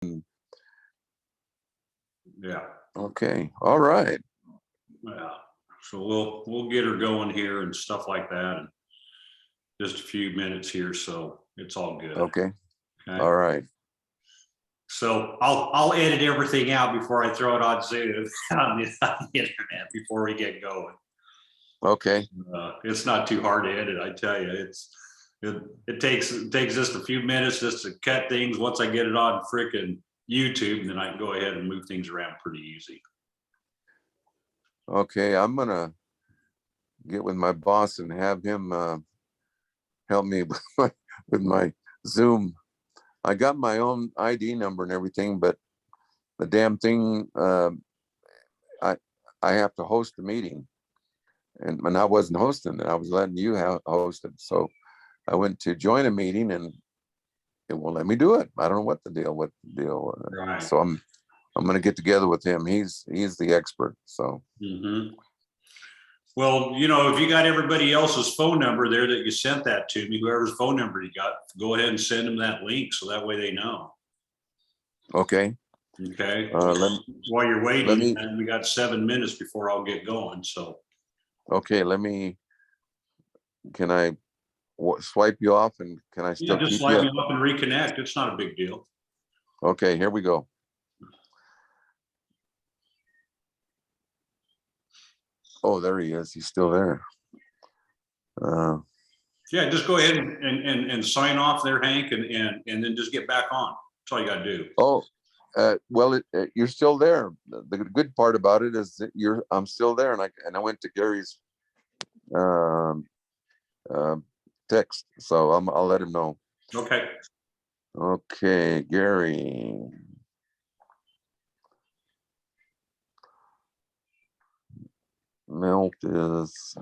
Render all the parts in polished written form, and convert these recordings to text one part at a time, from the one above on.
Yeah. Okay. All right. Yeah. So we'll get her going here and stuff like that. And just a few minutes here, so it's all good. Okay. Okay. All right. So I'll edit everything out before I throw it on Zoom on the internet before we get going. Okay. It's not too hard to edit, I tell you. It takes just a few minutes just to cut things. Once I get it on frickin' YouTube, and then I can go ahead and move things around pretty easy. Okay. I'm gonna get with my boss and have him help me with my Zoom. I got my own ID number and everything, but the damn thing, I have to host the meeting, and I wasn't hosting it. I was letting you host it. So I went to join a meeting and it won't let me do it. I don't know what the deal. Right. So I'm gonna get together with him. He's the expert. So. Mm-hmm. Well, if you got everybody else's phone number there that you sent that to me, whoever's phone number you got, go ahead and send them that link so that way they know. Okay. Okay. While you're waiting, and we got 7 minutes before I'll get going. So. Okay. Can I swipe you off, and can I still just keep swipe you? me up and reconnect. It's not a big deal. Okay. Here we go. Oh, there he is. He's still there. Yeah, just go ahead and sign off there, Hank, and then just get back on. That's all you got to do. Oh, well, you're still there. The good part about it is that I'm still there, and I went to Gary's text, so I'll let him know. Okay. Okay, Gary. Milt is.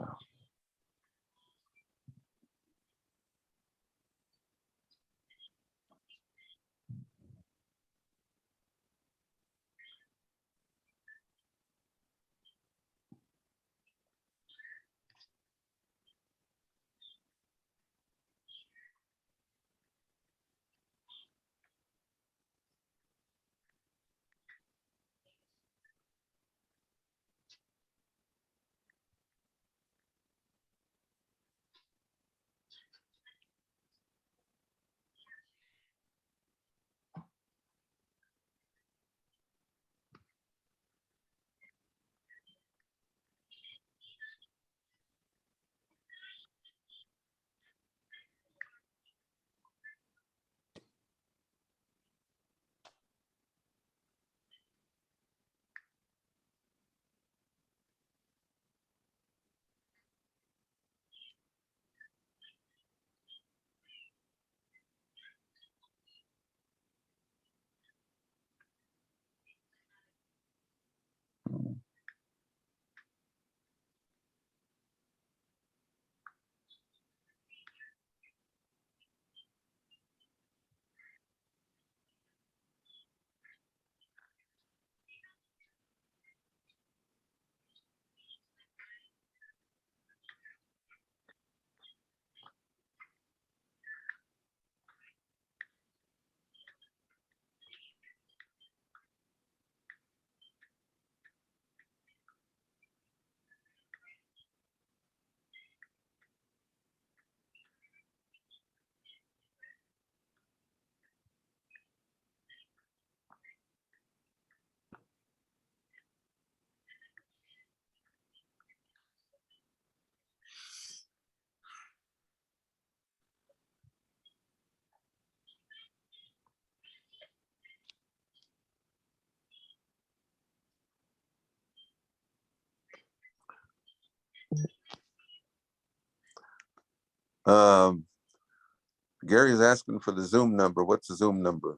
Gary's asking for the Zoom number. What's the Zoom number?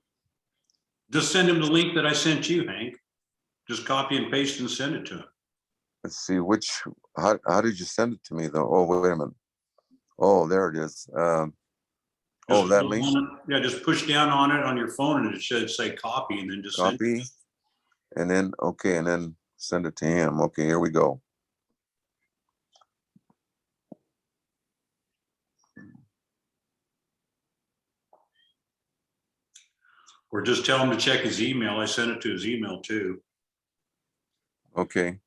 Just send him the link that I sent you, Hank. Just copy and paste and send it to him. Let's see, how did you send it to me though? Oh, wait a minute. Oh, there it is. That link? Yeah, just push down on it on your phone and it should say copy, and then just copy. And then, okay, and then send it to him. Okay, here we go. Or just tell him to check his email. I sent it to his email too. Okay.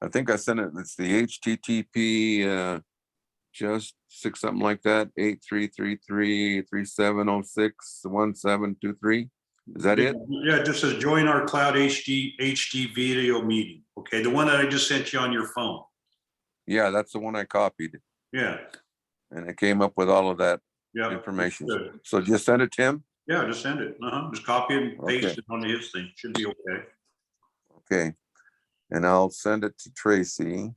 I think I sent it, it's the HTTP, just six, something like that, 833337061723. Is that it? Yeah, it just says join our cloud HD video meeting. Okay, the one that I just sent you on your phone. Yeah, that's the one I copied, Yeah, and it came up with all of that yeah. information. Good. So just send it to him? Yeah, just send it. Just copy and paste Okay. it onto his thing. Should be okay. Okay. And I'll send it to Tracy.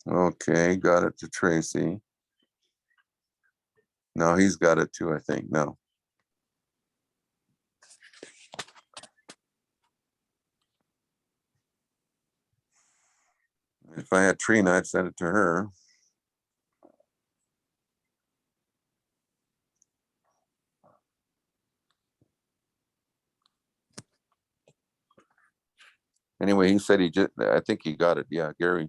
Okay, got it to Tracy. No, he's got it too, I think. No. If I had Trina, I'd send it to her. Anyway, he said he just, I think he got it. Yeah, Gary.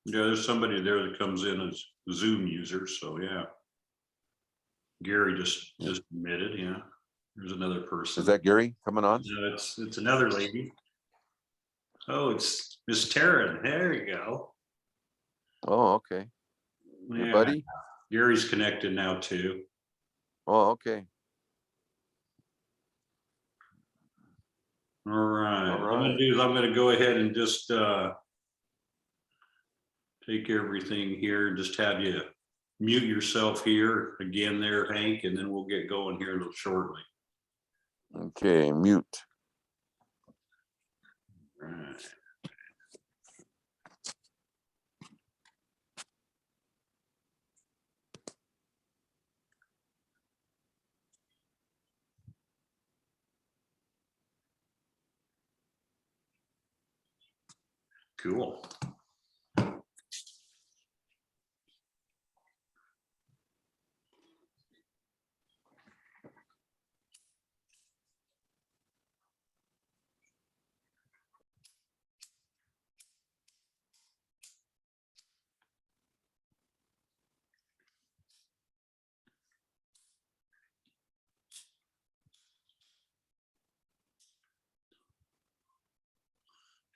Yeah, there's somebody there that comes in as a Zoom user, so yeah. Gary just admitted, yeah. There's another person. Is that Gary coming on? No, it's another lady. Oh, it's Miss Taryn. There you go. Oh, okay. Hey, Yeah, buddy. Gary's connected now too. Oh, okay. All right. All What I'm gonna right. do is I'm gonna go ahead and just take everything here and just have you mute yourself here again there, Hank, and then we'll get going here a little shortly. Okay, mute. All right. Cool.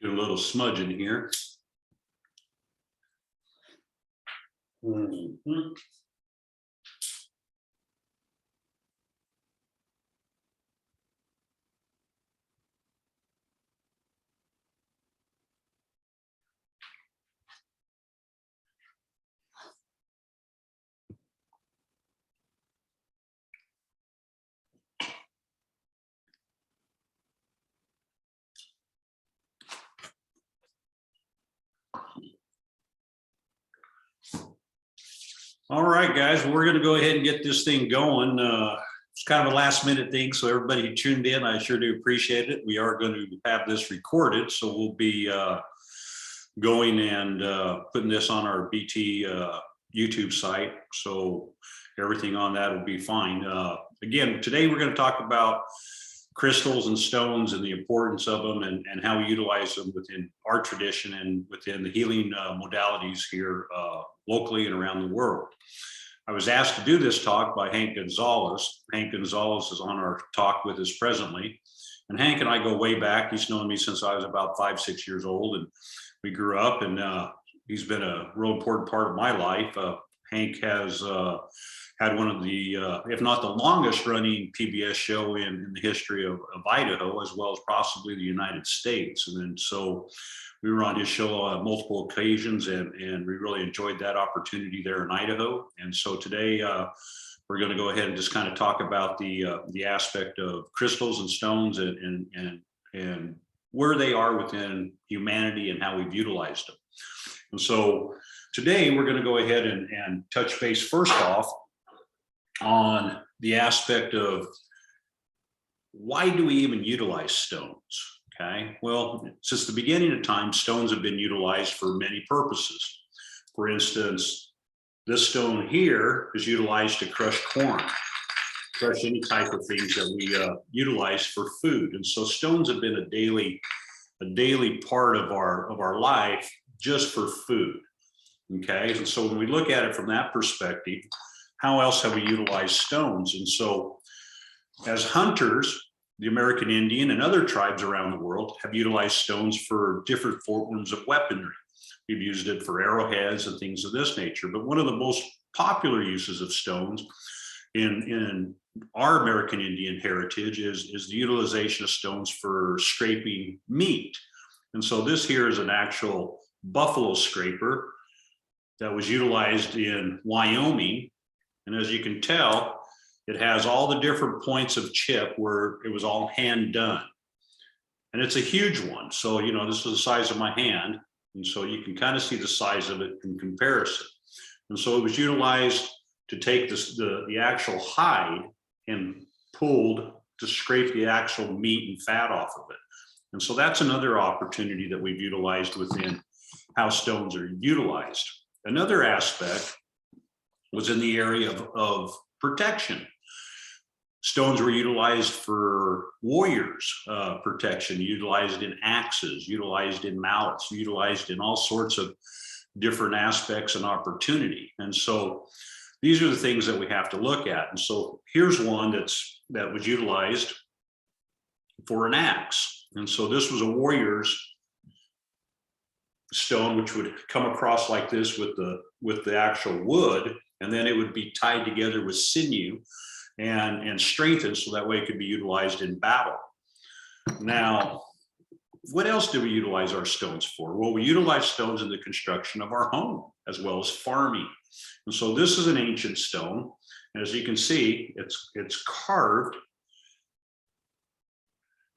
Do a little smudging here. Mhm. All right, guys, we're going to go ahead and get this thing going. It's kind of a last minute thing, so everybody who tuned in, I sure do appreciate it. We are going to have this recorded, so we'll be going and putting this on our BT YouTube site. So everything on that will be fine. Again, today we're going to talk about crystals and stones and the importance of them and how we utilize them within our tradition and within the healing modalities here locally and around the world. I was asked to do this talk by Hank Gonzalez. Hank Gonzalez is on our talk with us presently. And Hank and I go way back. He's known me since I was about 5-6 years old, and we grew up, and he's been a real important part of my life. Hank has had one of the, if not the longest running PBS show in the history of Idaho, as well as possibly the United States. And then so we were on his show on multiple occasions, and we really enjoyed that opportunity there in Idaho. And so today we're going to go ahead and just kind of talk about the aspect of crystals and stones and where they are within humanity and how we've utilized them. And so today we're going to go ahead and touch base first off on the aspect of why do we even utilize stones? Okay, well, since the beginning of time, stones have been utilized for many purposes. For instance, this stone here is utilized to crush corn, crush any type of things that we utilize for food. And so stones have been a daily part of our life just for food. Okay, and so when we look at it from that perspective, how else have we utilized stones? And so as hunters, the American Indian and other tribes around the world have utilized stones for different forms of weaponry. We've used it for arrowheads and things of this nature. But one of the most popular uses of stones in our American Indian heritage is the utilization of stones for scraping meat. And so this here is an actual buffalo scraper that was utilized in Wyoming. And as you can tell, it has all the different points of chip where it was all hand done. And it's a huge one. So, you know, this is the size of my hand. And so you can kind of see the size of it in comparison. And so it was utilized to take the actual hide and pulled to scrape the actual meat and fat off of it. And so that's another opportunity that we've utilized within how stones are utilized. Another aspect was in the area of protection. Stones were utilized for warriors protection, utilized in axes, utilized in mallets, utilized in all sorts of different aspects and opportunity. And so these are the things that we have to look at. And so here's one that was utilized for an axe. And so this was a warrior's stone, which would come across like this with the actual wood, and then it would be tied together with sinew and strengthened so that way it could be utilized in battle. Now, what else do we utilize our stones for? Well, we utilize stones in the construction of our home as well as farming. And so this is an ancient stone. And as you can see, it's carved,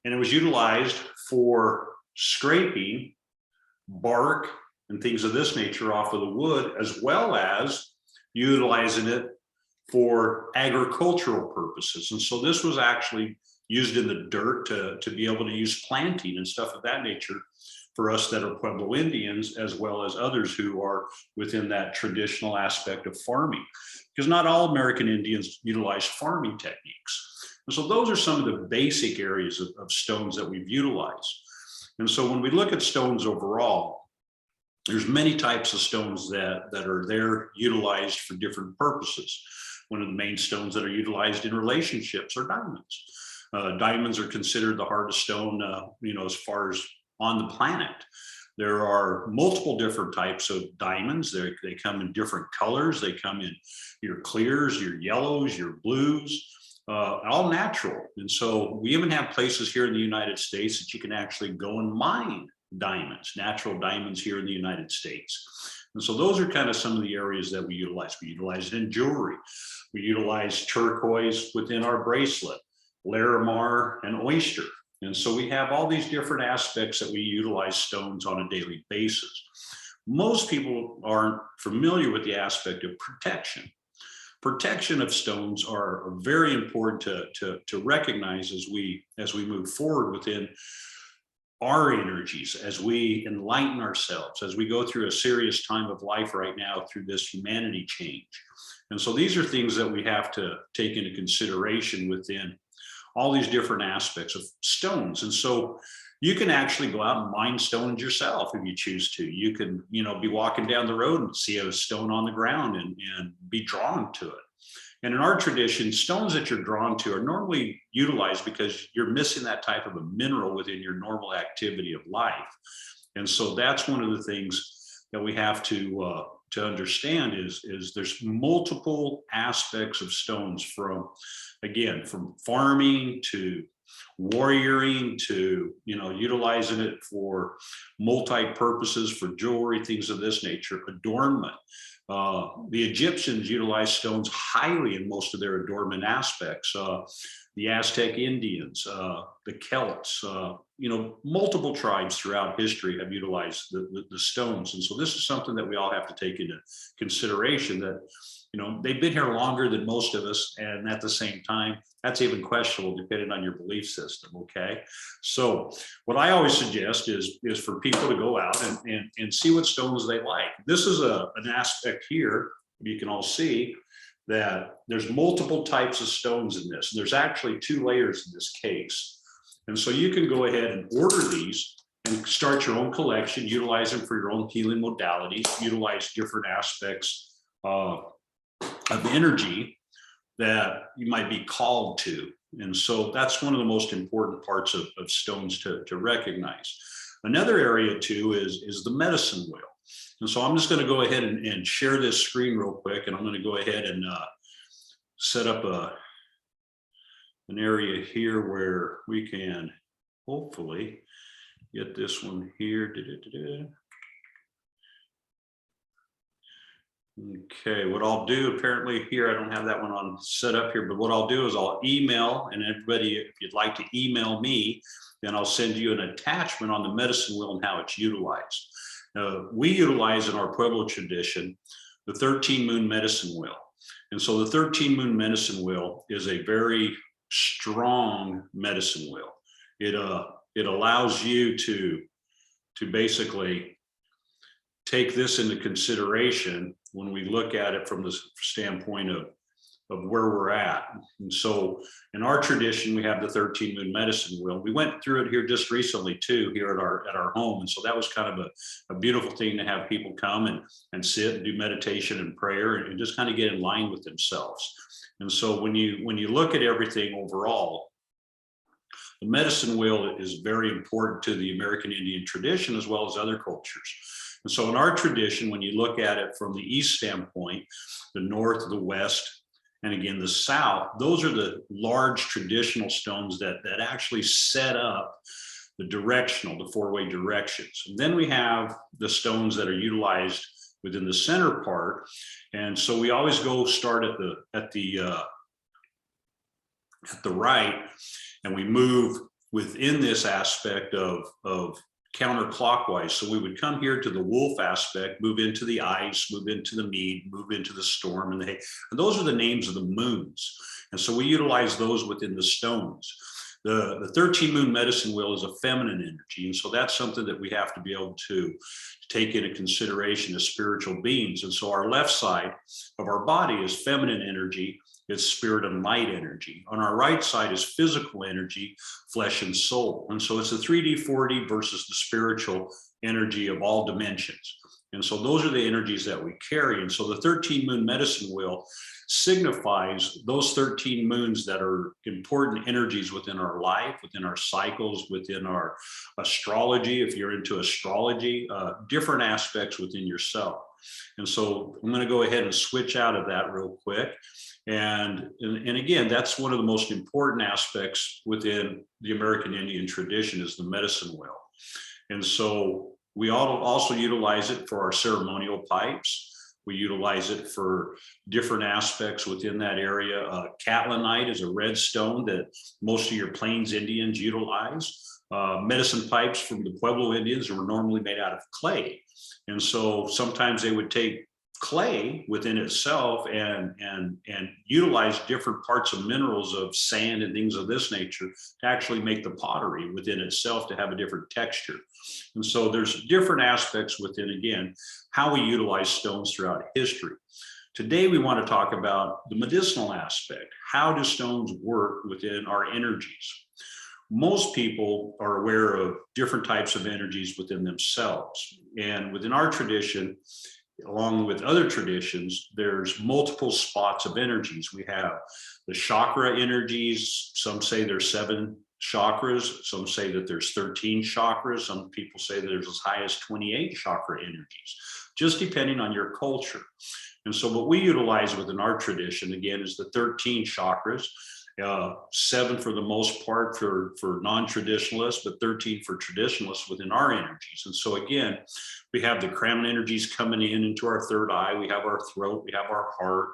and it was utilized for scraping bark and things of this nature off of the wood, as well as utilizing it for agricultural purposes. And so this was actually used in the dirt to be able to use planting and stuff of that nature for us that are Pueblo Indians, as well as others who are within that traditional aspect of farming, because not all American Indians utilize farming techniques. And so those are some of the basic areas of stones that we've utilized. And so when we look at stones overall, there's many types of stones that are there utilized for different purposes. One of the main stones that are utilized in relationships are diamonds. Diamonds are considered the hardest stone, as far as on the planet. There are multiple different types of diamonds. They come in different colors. They come in your clears, your yellows, your blues, all natural. And so we even have places here in the United States that you can actually go and mine diamonds, natural diamonds here in the United States. And so those are kind of some of the areas that we utilize. We utilize it in jewelry. We utilize turquoise within our bracelet, Larimar and oyster. And so we have all these different aspects that we utilize stones on a daily basis. Most people aren't familiar with the aspect of protection. Protection of stones are very important to recognize as we move forward within our energies, as we enlighten ourselves, as we go through a serious time of life right now through this humanity change. And so these are things that we have to take into consideration within all these different aspects of stones. And so you can actually go out and mine stones yourself if you choose to. You can, be walking down the road and see a stone on the ground and be drawn to it. And in our tradition, stones that you're drawn to are normally utilized because you're missing that type of a mineral within your normal activity of life. And so that's one of the things that we have to understand is there's multiple aspects of stones from farming to warrioring to, utilizing it for multi-purposes, for jewelry, things of this nature, adornment. The Egyptians utilized stones highly in most of their adornment aspects. The Aztec Indians, the Celts, multiple tribes throughout history have utilized the stones. And so this is something that we all have to take into consideration, that, they've been here longer than most of us. And at the same time, that's even questionable depending on your belief system. Okay. So what I always suggest is for people to go out and see what stones they like. This is an aspect here. You can all see that there's multiple types of stones in this. There's actually 2 layers in this case. And so you can go ahead and order these and start your own collection, utilize them for your own healing modalities, utilize different aspects of energy that you might be called to. And so that's one of the most important parts of stones to recognize. Another area too is the medicine wheel. And so I'm just going to go ahead and share this screen real quick, and I'm going to go ahead and set up an area here where we can hopefully get this one here. Okay, what I'll do, apparently here, I don't have that one on set up here, but what I'll do is I'll email, and everybody, if you'd like to email me, then I'll send you an attachment on the medicine wheel and how it's utilized. We utilize in our Pueblo tradition the 13 moon medicine wheel. And so the 13 moon medicine wheel is a very strong medicine wheel. It allows you to basically take this into consideration when we look at it from the standpoint of where we're at. And so in our tradition, we have the 13 moon medicine wheel. We went through it here just recently too, here at our home. And so that was kind of a beautiful thing to have people come and sit and do meditation and prayer and just kind of get in line with themselves. And so when you look at everything overall, the medicine wheel is very important to the American Indian tradition as well as other cultures. And so in our tradition, when you look at it from the east standpoint, the north, the west, and again, the south, those are the large traditional stones that actually set up the directional, the four-way directions. And then we have the stones that are utilized within the center part. And so we always start at the right, and we move within this aspect of counterclockwise. So we would come here to the wolf aspect, move into the ice, move into the mead, move into the storm and the hay. And those are the names of the moons. And so we utilize those within the stones. The 13 moon medicine wheel is a feminine energy. And so that's something that we have to be able to take into consideration as spiritual beings. And so our left side of our body is feminine energy. It's spirit and light energy. On our right side is physical energy, flesh and soul. And so it's the 3D, 4D versus the spiritual energy of all dimensions. And so those are the energies that we carry. And so the 13 moon medicine wheel signifies those 13 moons that are important energies within our life, within our cycles, within our astrology, if you're into astrology, different aspects within yourself. And so I'm going to go ahead and switch out of that real quick. And again, that's one of the most important aspects within the American Indian tradition is the medicine wheel. And so we also utilize it for our ceremonial pipes. We utilize it for different aspects within that area. Catlinite is a red stone that most of your Plains Indians utilize. Medicine pipes from the Pueblo Indians were normally made out of clay. And so sometimes they would take clay within itself and utilize different parts of minerals of sand and things of this nature to actually make the pottery within itself to have a different texture. And so there's different aspects within, again, how we utilize stones throughout history. Today, we want to talk about the medicinal aspect. How do stones work within our energies? Most people are aware of different types of energies within themselves. And within our tradition, along with other traditions, there's multiple spots of energies. We have the chakra energies. Some say there's 7 chakras. Some say that there's 13 chakras. Some people say that there's as high as 28 chakra energies, just depending on your culture. And so what we utilize within our tradition, again, is the 13 chakras. 7 for the most part for non-traditionalists, but 13 for traditionalists within our energies. And so again, we have the Kraman energies coming into our third eye. We have our throat, we have our heart,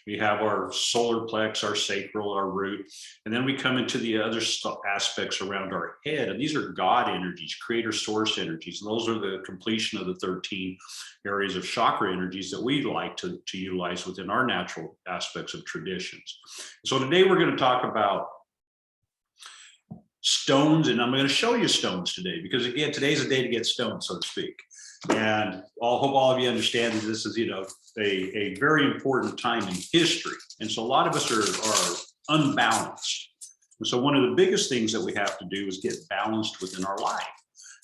we have our solar plex, our sacral, our root. And then we come into the other aspects around our head. And these are God energies, creator source energies. And those are the completion of the 13 areas of chakra energies that we like to utilize within our natural aspects of traditions. So today we're going to talk about stones, and I'm going to show you stones today because again, today's a day to get stones, so to speak. And I hope all of you understand that this is, a very important time in history. And so a lot of us are unbalanced. And so one of the biggest things that we have to do is get balanced within our life.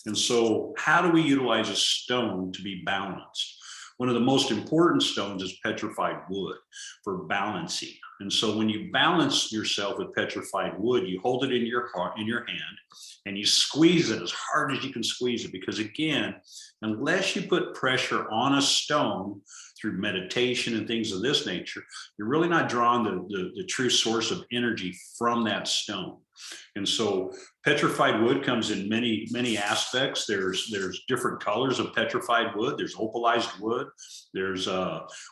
And so how do we utilize a stone to be balanced? One of the most important stones is petrified wood for balancing. And so when you balance yourself with petrified wood, you hold it in your hand and you squeeze it as hard as you can squeeze it. Because again, unless you put pressure on a stone through meditation and things of this nature, you're really not drawing the true source of energy from that stone. And so petrified wood comes in many aspects. There's different colors of petrified wood. There's opalized wood. There's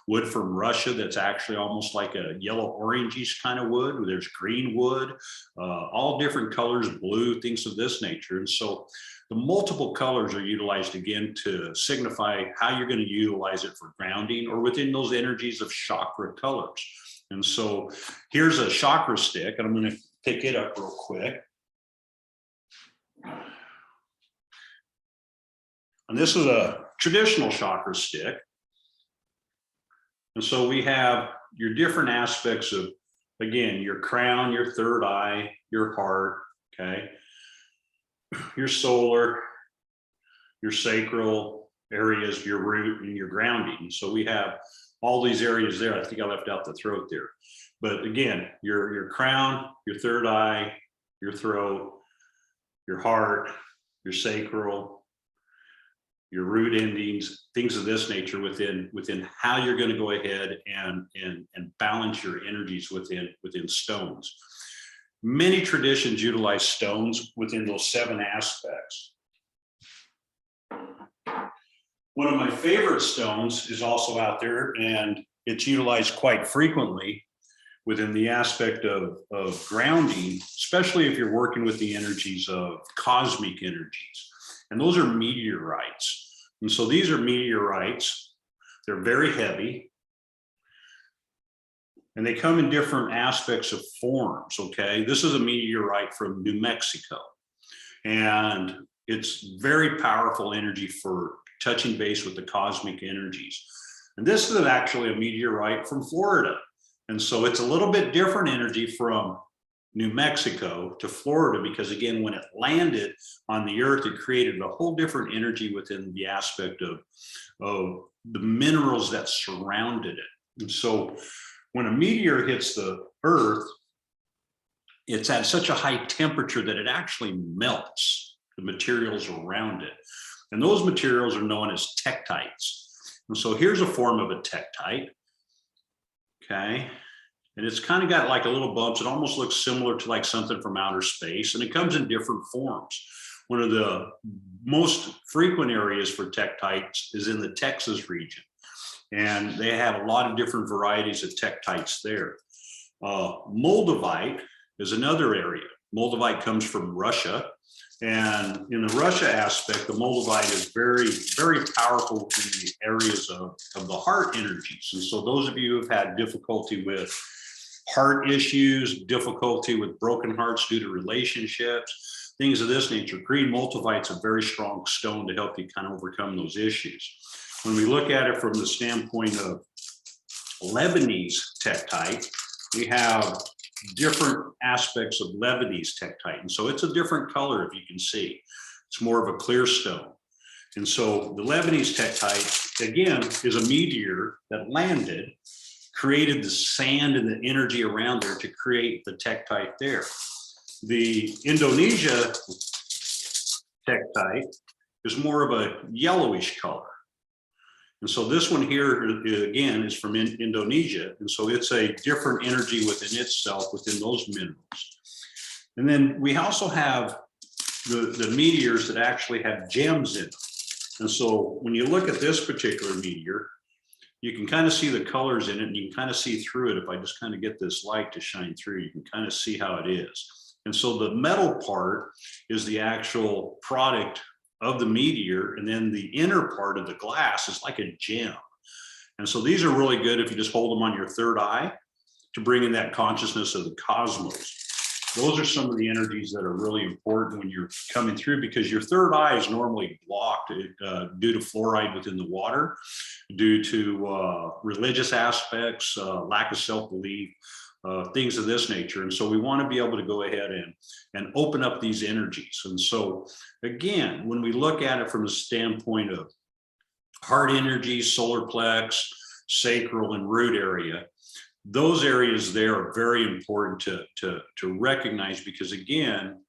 wood from Russia that's actually almost like a yellow orangish kind of wood. There's green wood, all different colors, blue, things of this nature. And so the multiple colors are utilized again to signify how you're going to utilize it for grounding or within those energies of chakra colors. And so here's a chakra stick, and I'm going to pick it up real quick. And this is a traditional chakra stick. And so we have your different aspects of, again, your crown, your third eye, your heart, okay, your solar, your sacral areas, your root, and your grounding. So we have all these areas there. I think I left out the throat there. But again, your crown, your third eye, your throat, your heart, your sacral, your root endings, things of this nature within how you're going to go ahead and balance your energies within stones. Many traditions utilize stones within those 7 aspects. One of my favorite stones is also out there, and it's utilized quite frequently within the aspect of grounding, especially if you're working with the energies of cosmic energies. And those are meteorites. And so these are meteorites. They're very heavy. And they come in different aspects of forms, okay? This is a meteorite from New Mexico. And it's very powerful energy for touching base with the cosmic energies. And this is actually a meteorite from Florida. And so it's a little bit different energy from New Mexico to Florida, because again, when it landed on the earth, it created a whole different energy within the aspect of the minerals that surrounded it. And so when a meteor hits the earth, it's at such a high temperature that it actually melts the materials around it. And those materials are known as tektites. And so here's a form of a tektite. Okay. And it's kind of got like a little bumps. It almost looks similar to like something from outer space, and it comes in different forms. One of the most frequent areas for tektites is in the Texas region. And they have a lot of different varieties of tektites there. Moldavite is another area. Moldavite comes from Russia. And in the Russia aspect, the Moldavite is very, very powerful in the areas of the heart energies. And so those of you who have had difficulty with heart issues, difficulty with broken hearts due to relationships, things of this nature, green Moldavite's a very strong stone to help you kind of overcome those issues. When we look at it from the standpoint of Lebanese tektite, we have different aspects of Lebanese tektite. And so it's a different color, if you can see. It's more of a clear stone. And so the Lebanese tektite, again, is a meteor that landed, created the sand and the energy around there to create the tektite there. The Indonesia tektite is more of a yellowish color. And so this one here, again, is from Indonesia. And so it's a different energy within itself, within those minerals. And then we also have the meteors that actually have gems in them. And so when you look at this particular meteor, you can kind of see the colors in it, and you can kind of see through it. If I just kind of get this light to shine through, you can kind of see how it is. And so the metal part is the actual product of the meteor, and then the inner part of the glass is like a gem. And so these are really good if you just hold them on your third eye to bring in that consciousness of the cosmos. Those are some of the energies that are really important when you're coming through, because your third eye is normally blocked due to fluoride within the water, due to religious aspects, lack of self-belief, things of this nature. And so we want to be able to go ahead and open up these energies. And so again, when we look at it from the standpoint of heart energy, solar plex, sacral, and root area, those areas there are very important to recognize, because again,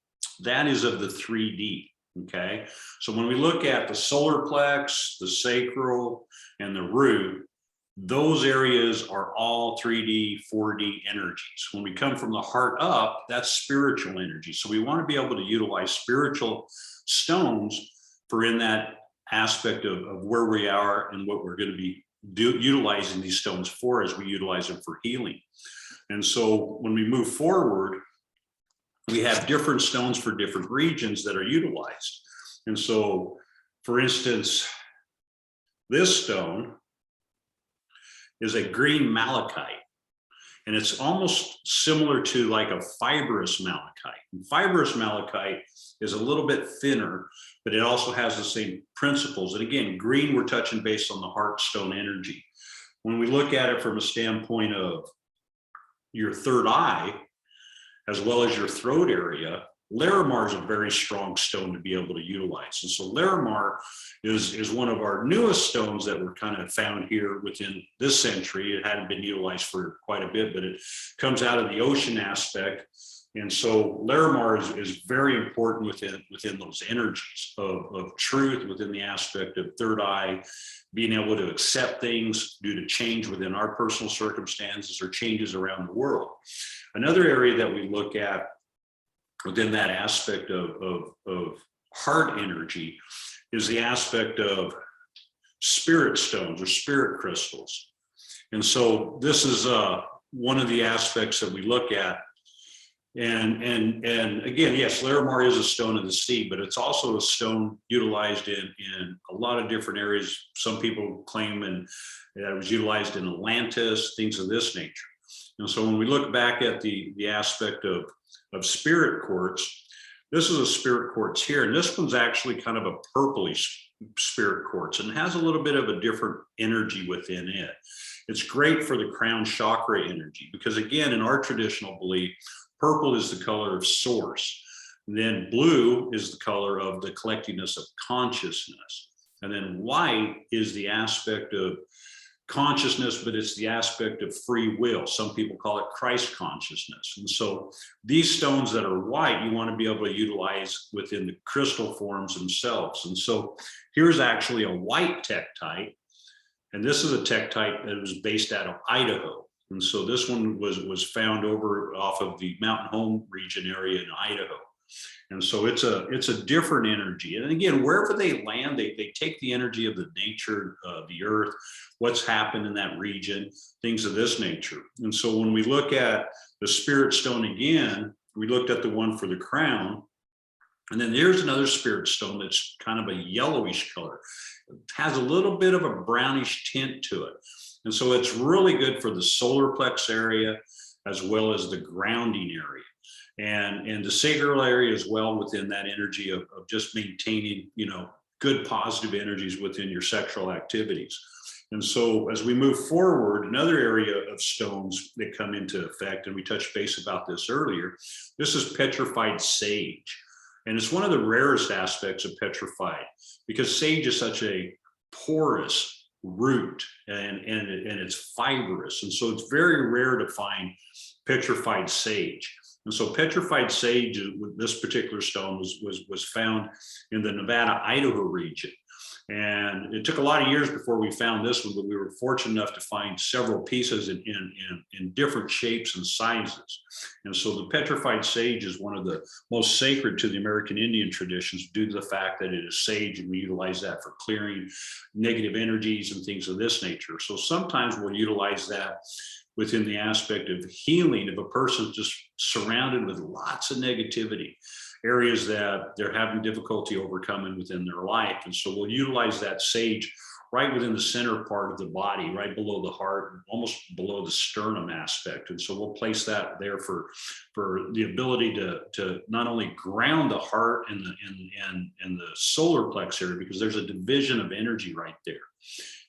that is of the 3D. Okay, so when we look at the solar plex, the sacral, and the root, those areas are all 3D, 4D energies. When we come from the heart up, that's spiritual energy. So we want to be able to utilize spiritual stones for in that aspect of where we are and what we're going to be utilizing these stones for as we utilize them for healing. And so when we move forward, we have different stones for different regions that are utilized. And so, for instance, this stone is a green malachite, and it's almost similar to like a fibrous malachite. And fibrous malachite is a little bit thinner, but it also has the same principles. And again, green, we're touching based on the heart stone energy. When we look at it from a standpoint of your third eye, as well as your throat area, Larimar is a very strong stone to be able to utilize. And so Larimar is one of our newest stones that were kind of found here within this century. It hadn't been utilized for quite a bit, but it comes out of the ocean aspect. And so Larimar is very important within those energies of truth, within the aspect of third eye, being able to accept things due to change within our personal circumstances or changes around the world. Another area that we look at within that aspect of heart energy is the aspect of spirit stones or spirit crystals. And so this is one of the aspects that we look at. And again, yes, Larimar is a stone of the sea, but it's also a stone utilized in a lot of different areas. Some people claim that it was utilized in Atlantis, things of this nature. And so when we look back at the aspect of spirit quartz, this is a spirit quartz here, and this one's actually kind of a purplish spirit quartz and has a little bit of a different energy within it. It's great for the crown chakra energy because, again, in our traditional belief, purple is the color of source. And then blue is the color of the collectingness of consciousness. And then white is the aspect of consciousness, but it's the aspect of free will. Some people call it Christ consciousness. And so these stones that are white, you want to be able to utilize within the crystal forms themselves. And so here's actually a white tektite, and this is a tektite that was based out of Idaho. And so this one was found over off of the Mountain Home region area in Idaho. And so it's a different energy. And again, wherever they land, they take the energy of the nature of the earth, what's happened in that region, things of this nature. And so when we look at the spirit stone again, we looked at the one for the crown. And then there's another spirit stone that's kind of a yellowish color. It has a little bit of a brownish tint to it. And so it's really good for the solar plex area as well as the grounding area. And the sacral area as well, within that energy of just maintaining, good positive energies within your sexual activities. And so as we move forward, another area of stones that come into effect, and we touched base about this earlier, this is petrified sage. And it's one of the rarest aspects of petrified because sage is such a porous root and it's fibrous. And so it's very rare to find petrified sage. And so petrified sage, this particular stone was found in the Nevada-Idaho region. And it took a lot of years before we found this one, but we were fortunate enough to find several pieces in different shapes and sizes. And so the petrified sage is one of the most sacred to the American Indian traditions due to the fact that it is sage, and we utilize that for clearing negative energies and things of this nature. So sometimes we'll utilize that within the aspect of healing if a person's just surrounded with lots of negativity, areas that they're having difficulty overcoming within their life. And so we'll utilize that sage right within the center part of the body, right below the heart, almost below the sternum aspect. And so we'll place that there for the ability to not only ground the heart and the solar plex area, because there's a division of energy right there.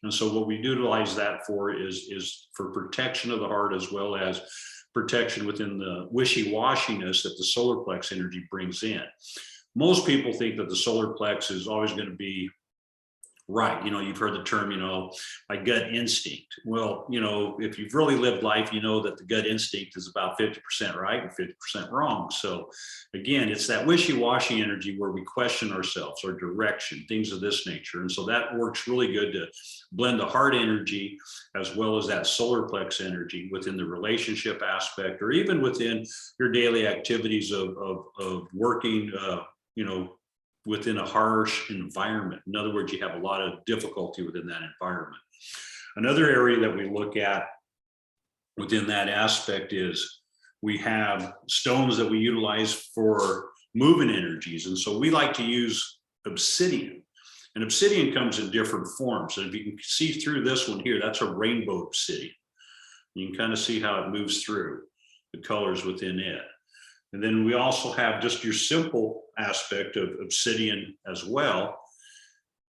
And so what we utilize that for is for protection of the heart, as well as protection within the wishy-washiness that the solar plex energy brings in. Most people think that the solar plex is always going to be right. You've heard the term, my gut instinct. Well, if you've really lived life, you know that the gut instinct is about 50% right and 50% wrong. So again, it's that wishy-washy energy where we question ourselves, our direction, things of this nature. And so that works really good to blend the heart energy as well as that solar plex energy within the relationship aspect, or even within your daily activities of working, within a harsh environment. In other words, you have a lot of difficulty within that environment. Another area that we look at within that aspect is we have stones that we utilize for moving energies. And so we like to use obsidian. And obsidian comes in different forms. And if you can see through this one here, that's a rainbow obsidian. You can kind of see how it moves through the colors within it. And then we also have just your simple aspect of obsidian as well,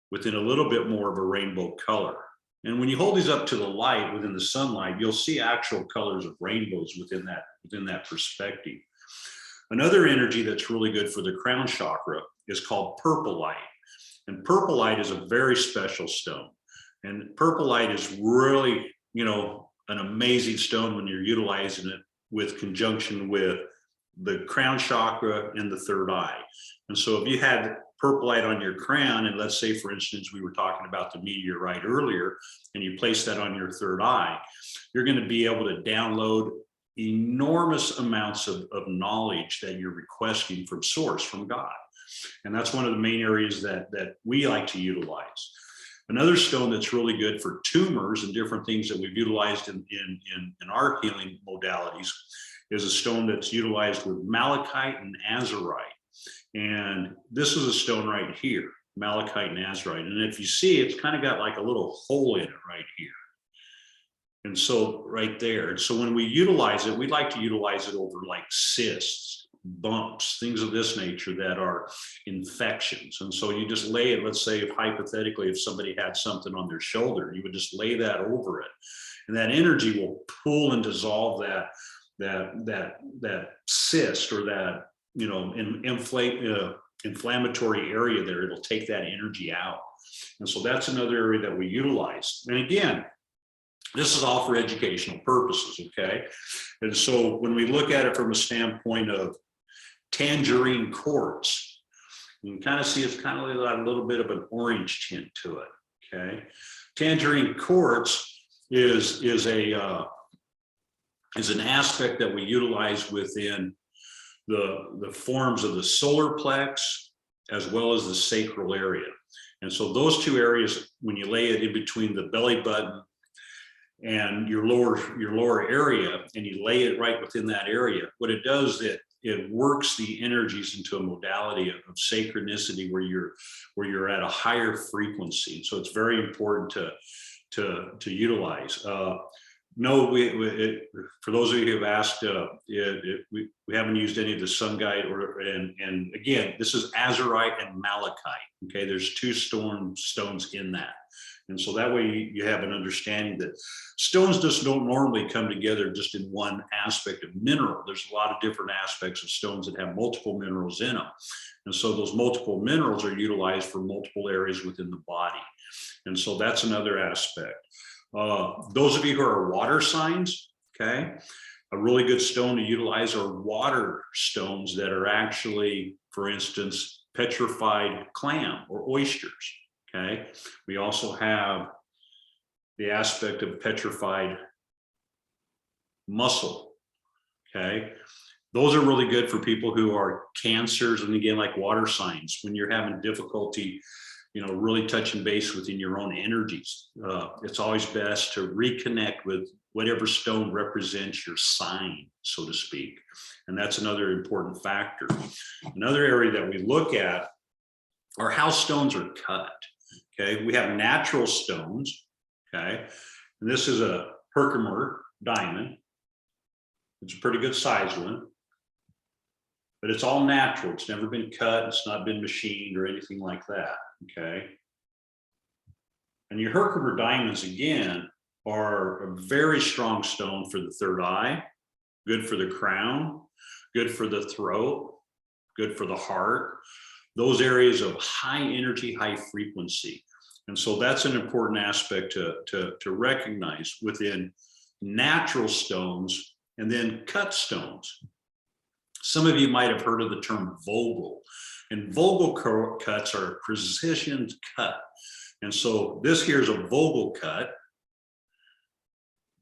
within a little bit more of a rainbow color. And when you hold these up to the light within the sunlight, you'll see actual colors of rainbows within that perspective. Another energy that's really good for the crown chakra is called purpleite. And purpleite is a very special stone. And purpleite is really, an amazing stone when you're utilizing it with conjunction with the crown chakra and the third eye. And so if you had purpleite on your crown, and let's say, for instance, we were talking about the meteorite earlier, and you place that on your third eye, you're going to be able to download enormous amounts of knowledge that you're requesting from source, from God. And that's one of the main areas that we like to utilize. Another stone that's really good for tumors and different things that we've utilized in our healing modalities is a stone that's utilized with malachite and azurite. And this is a stone right here, malachite and azurite. And if you see, it's kind of got like a little hole in it right here. And so right there. And so when we utilize it, we like to utilize it over like cysts, bumps, things of this nature that are infections. And so you just lay it, let's say, if hypothetically, if somebody had something on their shoulder, you would just lay that over it. And that energy will pull and dissolve that cyst or that inflammatory area there. It'll take that energy out. And so that's another area that we utilize. And again, this is all for educational purposes, okay? And so when we look at it from a standpoint of tangerine quartz, you can kind of see it's kind of got a little bit of an orange tint to it, okay? Tangerine quartz is an aspect that we utilize within the forms of the solar plex as well as the sacral area. And so those two areas, when you lay it in between the belly button and your lower area, and you lay it right within that area, what it does is it works the energies into a modality of synchronicity where you're at a higher frequency. So it's very important to utilize. No, for those of you who have asked, we haven't used any of the sun guide, and again, this is azurite and malachite. Okay, there's two stones in that. And so that way you have an understanding that stones just don't normally come together just in one aspect of mineral. There's a lot of different aspects of stones that have multiple minerals in them. And so those multiple minerals are utilized for multiple areas within the body. And so that's another aspect. Those of you who are water signs, okay, a really good stone to utilize are water stones that are actually, for instance, petrified clam or oysters. Okay, we also have the aspect of petrified mussel. Okay, those are really good for people who are cancers, and again, like water signs, when you're having difficulty, really touching base within your own energies. It's always best to reconnect with whatever stone represents your sign, so to speak. And that's another important factor. Another area that we look at are how stones are cut. Okay, we have natural stones. Okay, and this is a Herkimer diamond. It's a pretty good size one, but it's all natural. It's never been cut. It's not been machined or anything like that. Okay, and your Herkimer diamonds again are a very strong stone for the third eye good for the crown, good for the throat, good for the heart, those areas of high energy, high frequency. And so that's an important aspect to recognize within natural stones and then cut stones. Some of you might have heard of the term Vogel, and Vogel cuts are a precision cut. And so this here is a Vogel cut.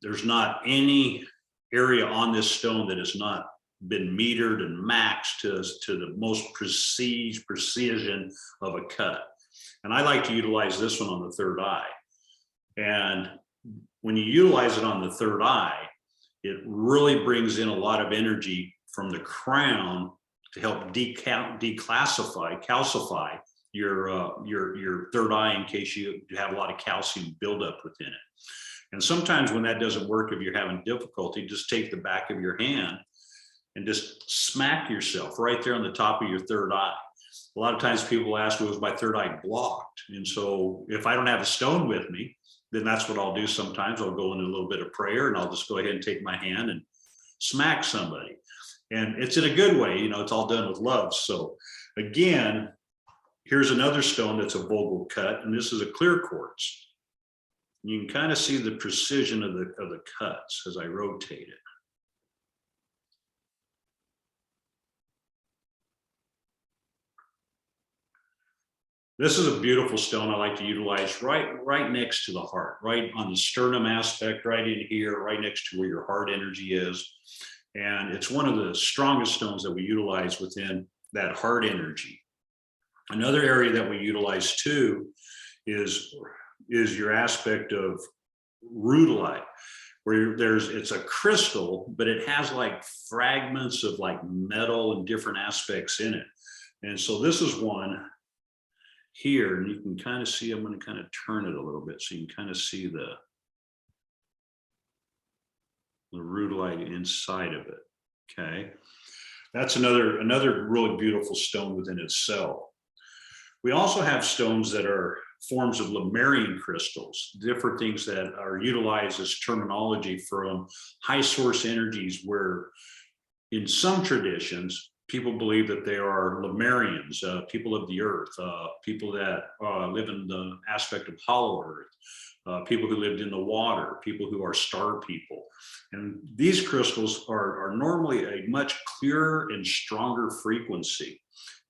There's not any area on this stone that has not been metered and maxed to the most precision of a cut. And I like to utilize this one on the third eye. And when you utilize it on the third eye, it really brings in a lot of energy from the crown to help calcify your third eye in case you have a lot of calcium buildup within it. And sometimes when that doesn't work, if you're having difficulty, just take the back of your hand and just smack yourself right there on the top of your third eye. A lot of times people ask me, was my third eye blocked? And so if I don't have a stone with me, then that's what I'll do sometimes. I'll go into a little bit of prayer and I'll just go ahead and take my hand and smack somebody. And it's in a good way, you know, it's all done with love. So again, here's another stone that's a Vogel cut, and this is a clear quartz. You can kind of see the precision of the cuts as I rotate it. This is a beautiful stone I like to utilize right next to the heart, right on the sternum aspect, right in here, right next to where your heart energy is. And it's one of the strongest stones that we utilize within that heart energy. Another area that we utilize too is your aspect of rudolite, where it's a crystal, but it has like fragments of like metal and different aspects in it. And so this is one here, and you can kind of see, I'm going to kind of turn it a little bit so you can kind of see the rudolite inside of it. Okay, that's another really beautiful stone within itself. We also have stones that are forms of Lemurian crystals, different things that are utilized as terminology from high source energies, where in some traditions people believe that they are Lemurians, people of the earth, people that live in the aspect of hollow earth, people who lived in the water, people who are star people. And these crystals are normally a much clearer and stronger frequency.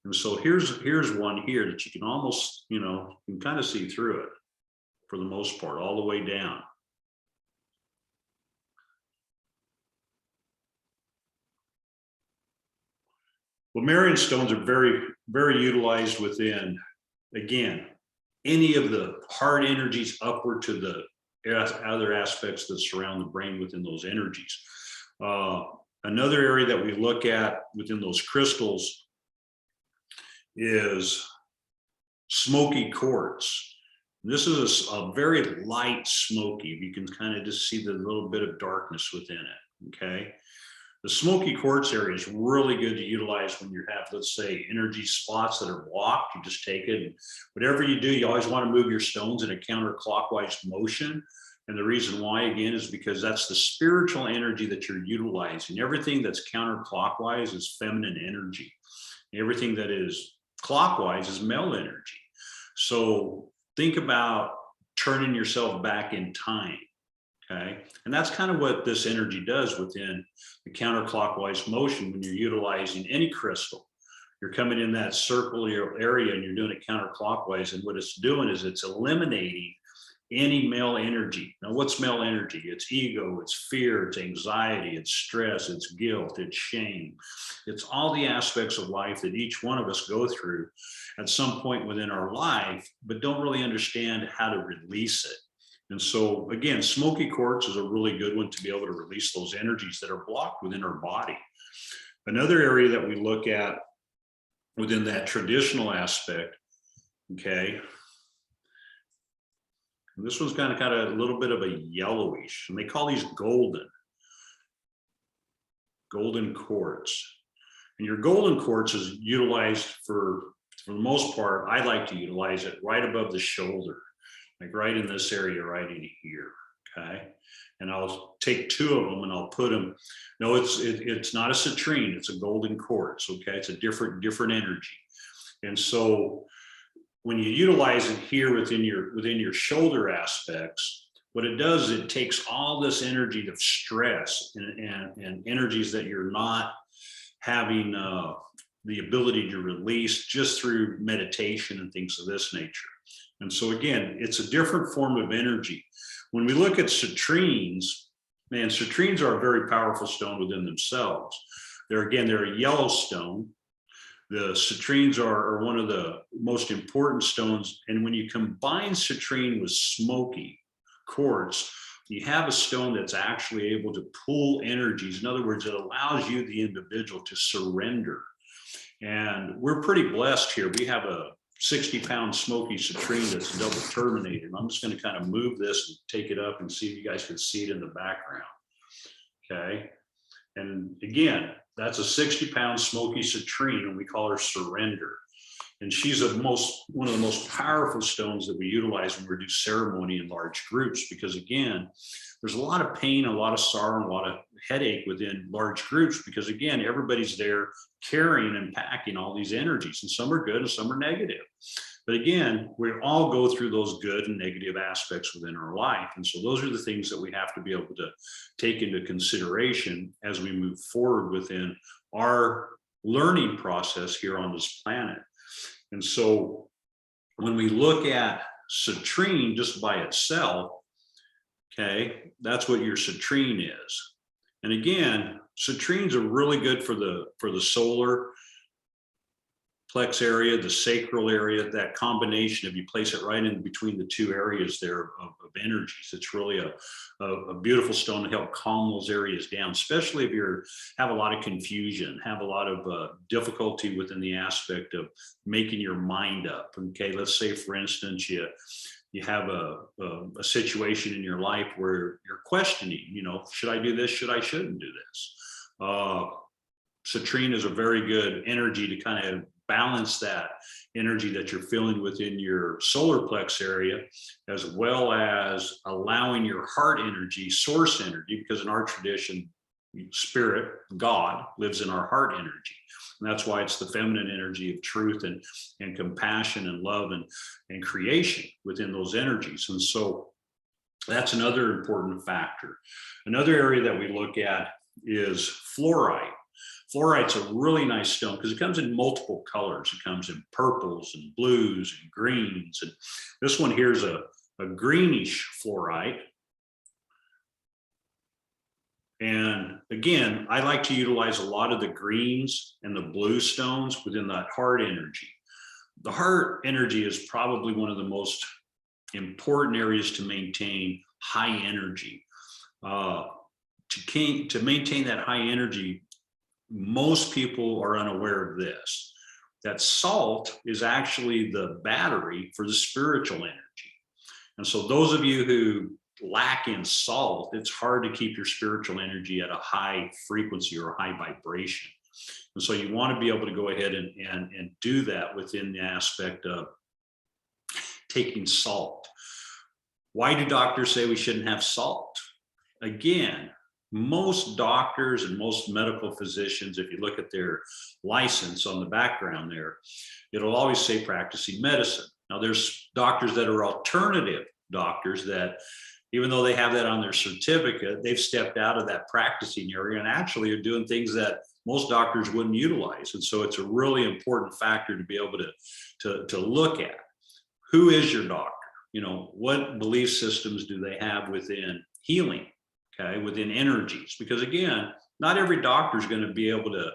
And so here's one here that you can almost, you know, you can kind of see through it for the most part, all the way down. Lemurian stones are very, very utilized within, again, any of the heart energies upward to the other aspects that surround the brain within those energies. Another area that we look at within those crystals is smoky quartz. This is a very light smoky. You can kind of just see the little bit of darkness within it, okay? The smoky quartz area is really good to utilize when you have, let's say, energy spots that are blocked. You just take it, and whatever you do, you always want to move your stones in a counterclockwise motion. And the reason why, again, is because that's the spiritual energy that you're utilizing. Everything that's counterclockwise is feminine energy. Everything that is clockwise is male energy. So think about turning yourself back in time. Okay, and that's kind of what this energy does within counterclockwise motion. When you're utilizing any crystal, you're coming in that circular area and you're doing it counterclockwise, and what it's doing is it's eliminating any male energy. Now, what's male energy? It's ego, it's fear, it's anxiety, it's stress, it's guilt, it's shame. It's all the aspects of life that each one of us go through at some point within our life, but don't really understand how to release it. And so again, smoky quartz is a really good one to be able to release those energies that are blocked within our body. Another area that we look at within that traditional aspect, okay, and this one's kind of a little bit of a yellowish, and they call these golden quartz. And your golden quartz is utilized for the most part, I like to utilize it right above the shoulder, like right in this area, right in here. Okay. And I'll take two of them and I'll put them. No, it's not a citrine. It's a golden quartz. Okay. It's a different energy. And so when you utilize it here within your shoulder aspects, what it does is it takes all this energy of stress and energies that you're not having the ability to release just through meditation and things of this nature. And so again, it's a different form of energy. When we look at citrines, man, citrines are a very powerful stone within themselves. They're a yellow stone. The citrines are one of the most important stones. And when you combine citrine with smoky quartz, you have a stone that's actually able to pull energies. In other words, it allows you, the individual, to surrender. And we're pretty blessed here. We have a 60-pound smoky citrine that's double terminated. I'm just going to kind of move this and take it up and see if you guys can see it in the background. Okay. And again, that's a 60-pound smoky citrine, and we call her Surrender. And she's one of the most powerful stones that we utilize when we do ceremony in large groups, because again, there's a lot of pain, a lot of sorrow, and a lot of headache within large groups, because again, everybody's there carrying and packing all these energies, and some are good and some are negative. But again, we all go through those good and negative aspects within our life. And so those are the things that we have to be able to take into consideration as we move forward within our learning process here on this planet. And so when we look at citrine just by itself, okay, that's what your citrine is. And again, citrines are really good for the solar plex area, the sacral area, that combination, if you place it right in between the two areas there of energies, it's really a beautiful stone to help calm those areas down, especially if you have a lot of confusion, have a lot of difficulty within the aspect of making your mind up. Okay, let's say, for instance, you have a situation in your life where you're questioning, should I do this? Shouldn't do this? Citrine is a very good energy to kind of balance that energy that you're feeling within your solar plex area, as well as allowing your heart energy, source energy, because in our tradition, spirit, God, lives in our heart energy. And that's why it's the feminine energy of truth and compassion and love and creation within those energies. And so that's another important factor. Another area that we look at is fluorite. Fluorite's a really nice stone because it comes in multiple colors. It comes in purples and blues and greens. And this one here is a greenish fluorite. And again, I like to utilize a lot of the greens and the blue stones within that heart energy. The heart energy is probably one of the most important areas to maintain high energy. To maintain that high energy, most people are unaware of this, that salt is actually the battery for the spiritual energy. And so those of you who lack in salt, it's hard to keep your spiritual energy at a high frequency or a high vibration. And so you want to be able to go ahead and do that within the aspect of taking salt. Why do doctors say we shouldn't have salt? Again, most doctors and most medical physicians, if you look at their license on the background there, it'll always say practicing medicine. Now there's doctors that are alternative doctors that, even though they have that on their certificate, they've stepped out of that practicing area and actually are doing things that most doctors wouldn't utilize. And so it's a really important factor to be able to look at. Who is your doctor? What belief systems do they have within healing? Okay, within energies, because again, not every doctor is going to be able to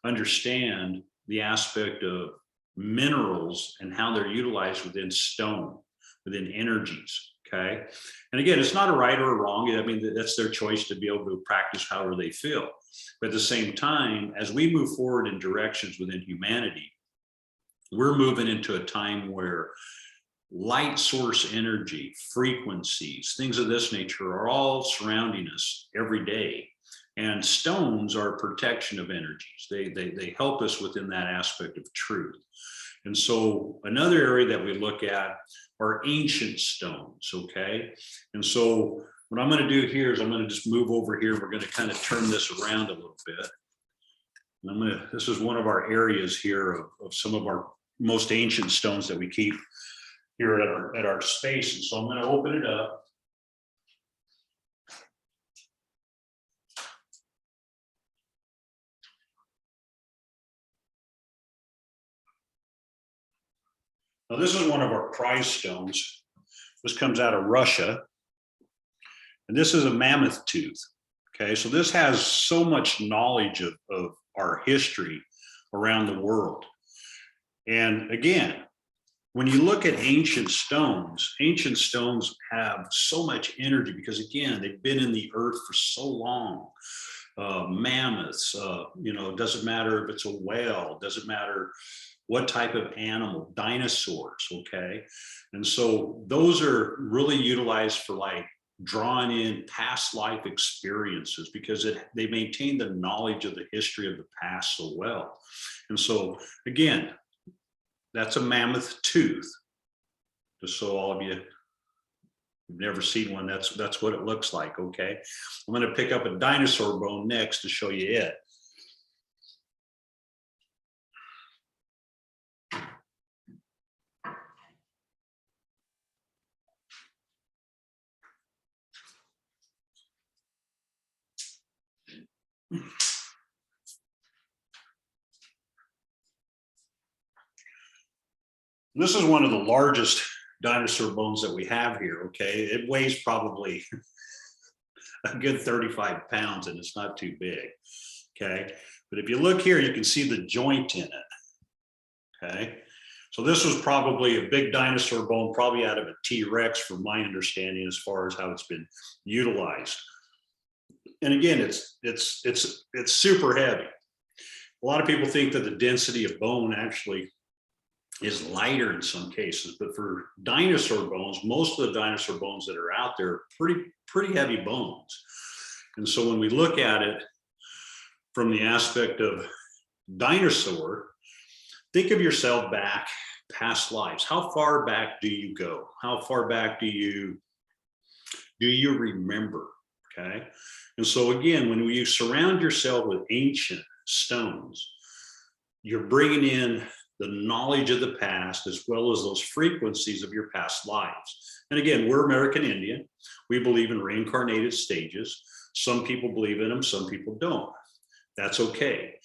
understand the aspect of minerals and how they're utilized within stone, within energies. Okay, and again, it's not a right or a wrong. I mean, that's their choice to be able to practice however they feel. But at the same time, as we move forward in directions within humanity, we're moving into a time where light source energy, frequencies, things of this nature are all surrounding us every day. And stones are protection of energies. They help us within that aspect of truth. And so another area that we look at are ancient stones, okay? And so What I'm going to do here is I'm going to just move over here. We're going to kind of turn this around a little bit. And this is one of our areas here of some of our most ancient stones that we keep here at our space. And so I'm going to open it up. Now, this is one of our prize stones. This comes out of Russia. And this is a mammoth tooth. Okay, so this has so much knowledge of our history around the world. And again, when you look at ancient stones have so much energy because, again, they've been in the earth for so long. Mammoths, it doesn't matter if it's a whale, doesn't matter what type of animal, dinosaurs, okay? And so those are really utilized for like drawing in past life experiences because they maintain the knowledge of the history of the past so well. And so again, that's a mammoth tooth. Just so all of you have never seen one, that's what it looks like, okay? I'm going to pick up a dinosaur bone next to show you it. This is one of the largest dinosaur bones that we have here, okay? It weighs probably a good 35 pounds and it's not too big, okay? But if you look here, you can see the joint in it, okay? So this was probably a big dinosaur bone, probably out of a T-Rex from my understanding as far as how it's been utilized. And again, it's super heavy. A lot of people think that the density of bone actually is lighter in some cases, but for dinosaur bones, most of the dinosaur bones that are out there are pretty heavy bones. And so when we look at it from the aspect of dinosaur, think of yourself back past lives. How far back do you go? How far back do you remember? Okay. And so again, when you surround yourself with ancient stones, you're bringing in the knowledge of the past as well as those frequencies of your past lives. And again, we're American Indian. We believe in reincarnated stages. Some people believe in them, some people don't. That's okay.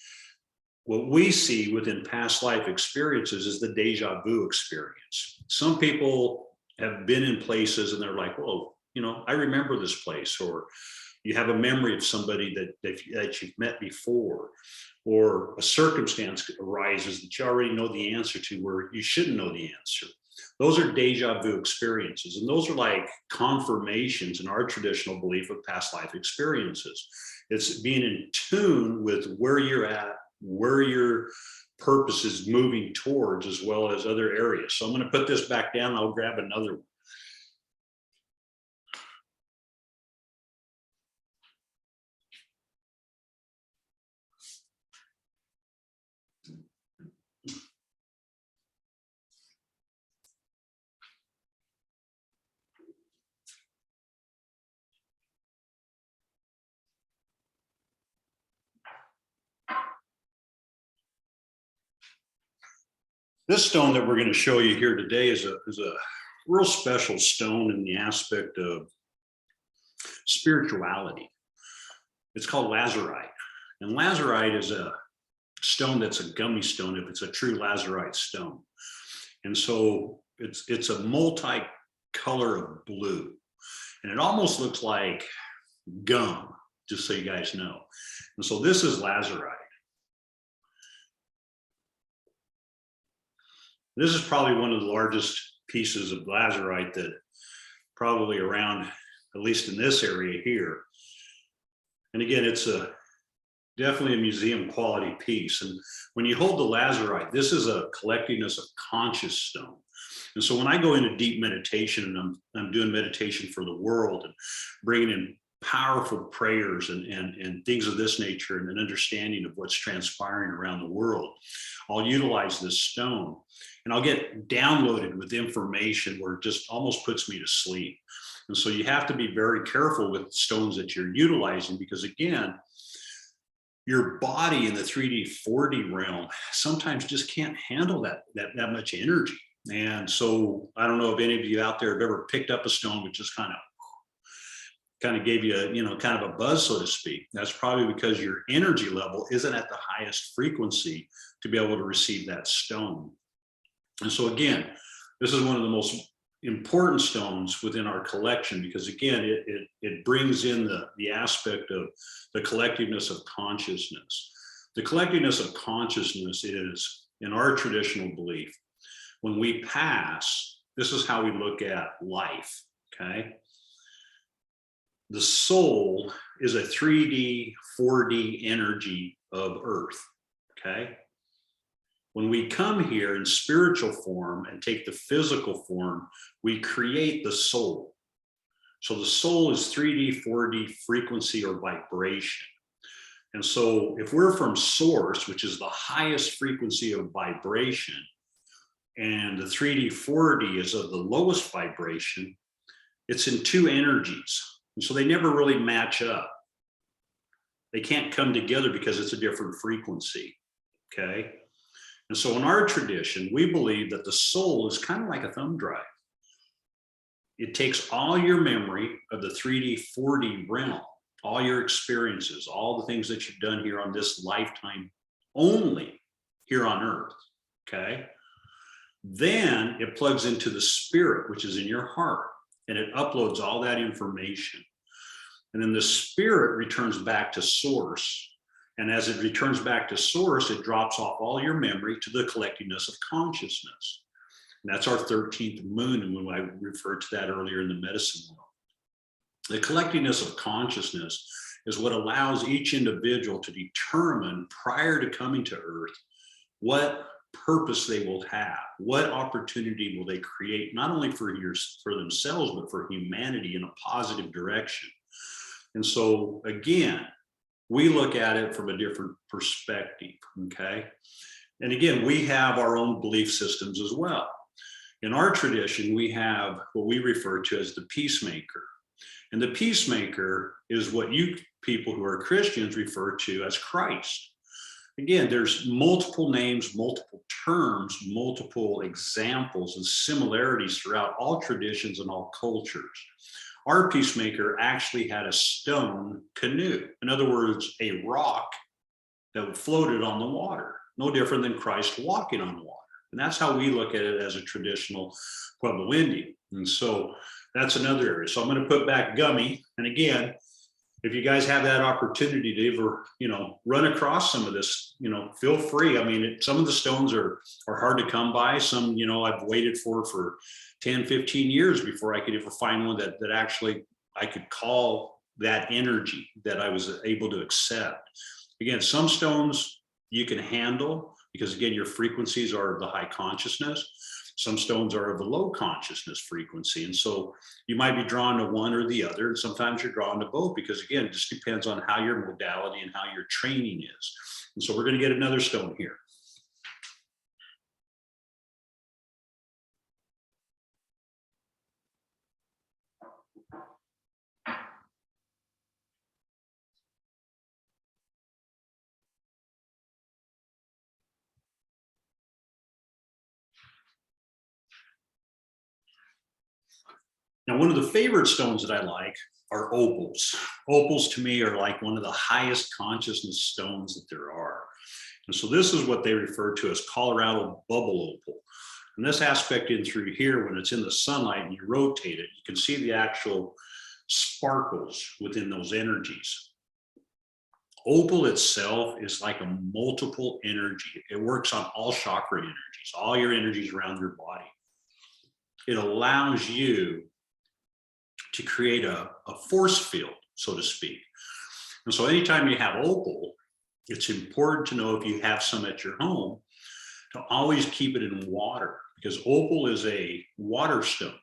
What we see within past life experiences is the deja vu experience. Some people have been in places and they're like, whoa, I remember this place, or you have a memory of somebody that you've met before, or a circumstance arises that you already know the answer to where you shouldn't know the answer. Those are deja vu experiences. And those are like confirmations in our traditional belief of past life experiences. It's being in tune with where you're at, where your purpose is moving towards, as well as other areas. So I'm going to put this back down. I'll grab another one. This stone that we're going to show you here today is a real special stone in the aspect of spirituality. It's called lazurite. And lazurite is a stone that's a gummy stone if it's a true lazurite stone. And so it's a multi-color of blue. And it almost looks like gum, just so you guys know. And so this is lazurite. This is probably one of the largest pieces of lazurite that probably around, at least in this area here. And again, it's definitely a museum quality piece. And when you hold the lazurite, this is a collectingness of conscious stone. And so when I go into deep meditation and I'm doing meditation for the world and bringing in powerful prayers and things of this nature and an understanding of what's transpiring around the world, I'll utilize this stone and I'll get downloaded with information where it just almost puts me to sleep. And so you have to be very careful with the stones that you're utilizing, because again, your body in the 3D, 4D realm sometimes just can't handle that much energy. And so I don't know if any of you out there have ever picked up a stone which just kind of gave you kind of a buzz, so to speak. That's probably because your energy level isn't at the highest frequency to be able to receive that stone. And so again, this is one of the most important stones within our collection, because again, it brings in the aspect of the collectiveness of consciousness. The collectiveness of consciousness is, in our traditional belief, when we pass, this is how we look at life, okay? The soul is a 3D, 4D energy of Earth, okay? When we come here in spiritual form and take the physical form, we create the soul. So the soul is 3D, 4D frequency or vibration. And so if we're from source, which is the highest frequency of vibration, and the 3D, 4D is of the lowest vibration, it's in two energies. And so they never really match up. They can't come together because it's a different frequency, okay? And so in our tradition, we believe that the soul is kind of like a thumb drive. It takes all your memory of the 3D, 4D realm, all your experiences, all the things that you've done here on this lifetime only here on Earth, okay? Then it plugs into the spirit, which is in your heart, and it uploads all that information. And then the spirit returns back to source. And as it returns back to source, it drops off all your memory to the collectiveness of consciousness. And that's our 13th moon, and when I referred to that earlier in the medicine world. The collectiveness of consciousness is what allows each individual to determine prior to coming to Earth what purpose they will have, what opportunity will they create, not only for themselves, but for humanity in a positive direction. And so again, we look at it from a different perspective, okay? And again, we have our own belief systems as well. In our tradition, we have what we refer to as the peacemaker. And the peacemaker is what you people who are Christians refer to as Christ. Again, there's multiple names, multiple terms, multiple examples and similarities throughout all traditions and all cultures. Our peacemaker actually had a stone canoe. In other words, a rock that floated on the water, no different than Christ walking on water. And that's how we look at it as a traditional Pueblo Indian. And so that's another area. So I'm going to put back Gummy. And again, if you guys have that opportunity to ever, run across some of this, feel free. I mean, some of the stones are hard to come by. Some, I've waited for 10, 15 years before I could ever find one that actually I could call that energy that I was able to accept. Again, some stones you can handle because again, your frequencies are of the high consciousness. Some stones are of the low consciousness frequency. And so you might be drawn to one or the other. And sometimes you're drawn to both because again, it just depends on how your modality and how your training is. And so we're going to get another stone here. Now, one of the favorite stones that I like are opals. Opals to me are like one of the highest consciousness stones that there are. And so this is what they refer to as Colorado bubble opal. And this aspect in through here, when it's in the sunlight and you rotate it, you can see the actual sparkles within those energies. Opal itself is like a multiple energy. It works on all chakra energies, all your energies around your body. It allows you to create a force field, so to speak. And so anytime you have opal, it's important to know if you have some at your home to always keep it in water because opal is a water stone.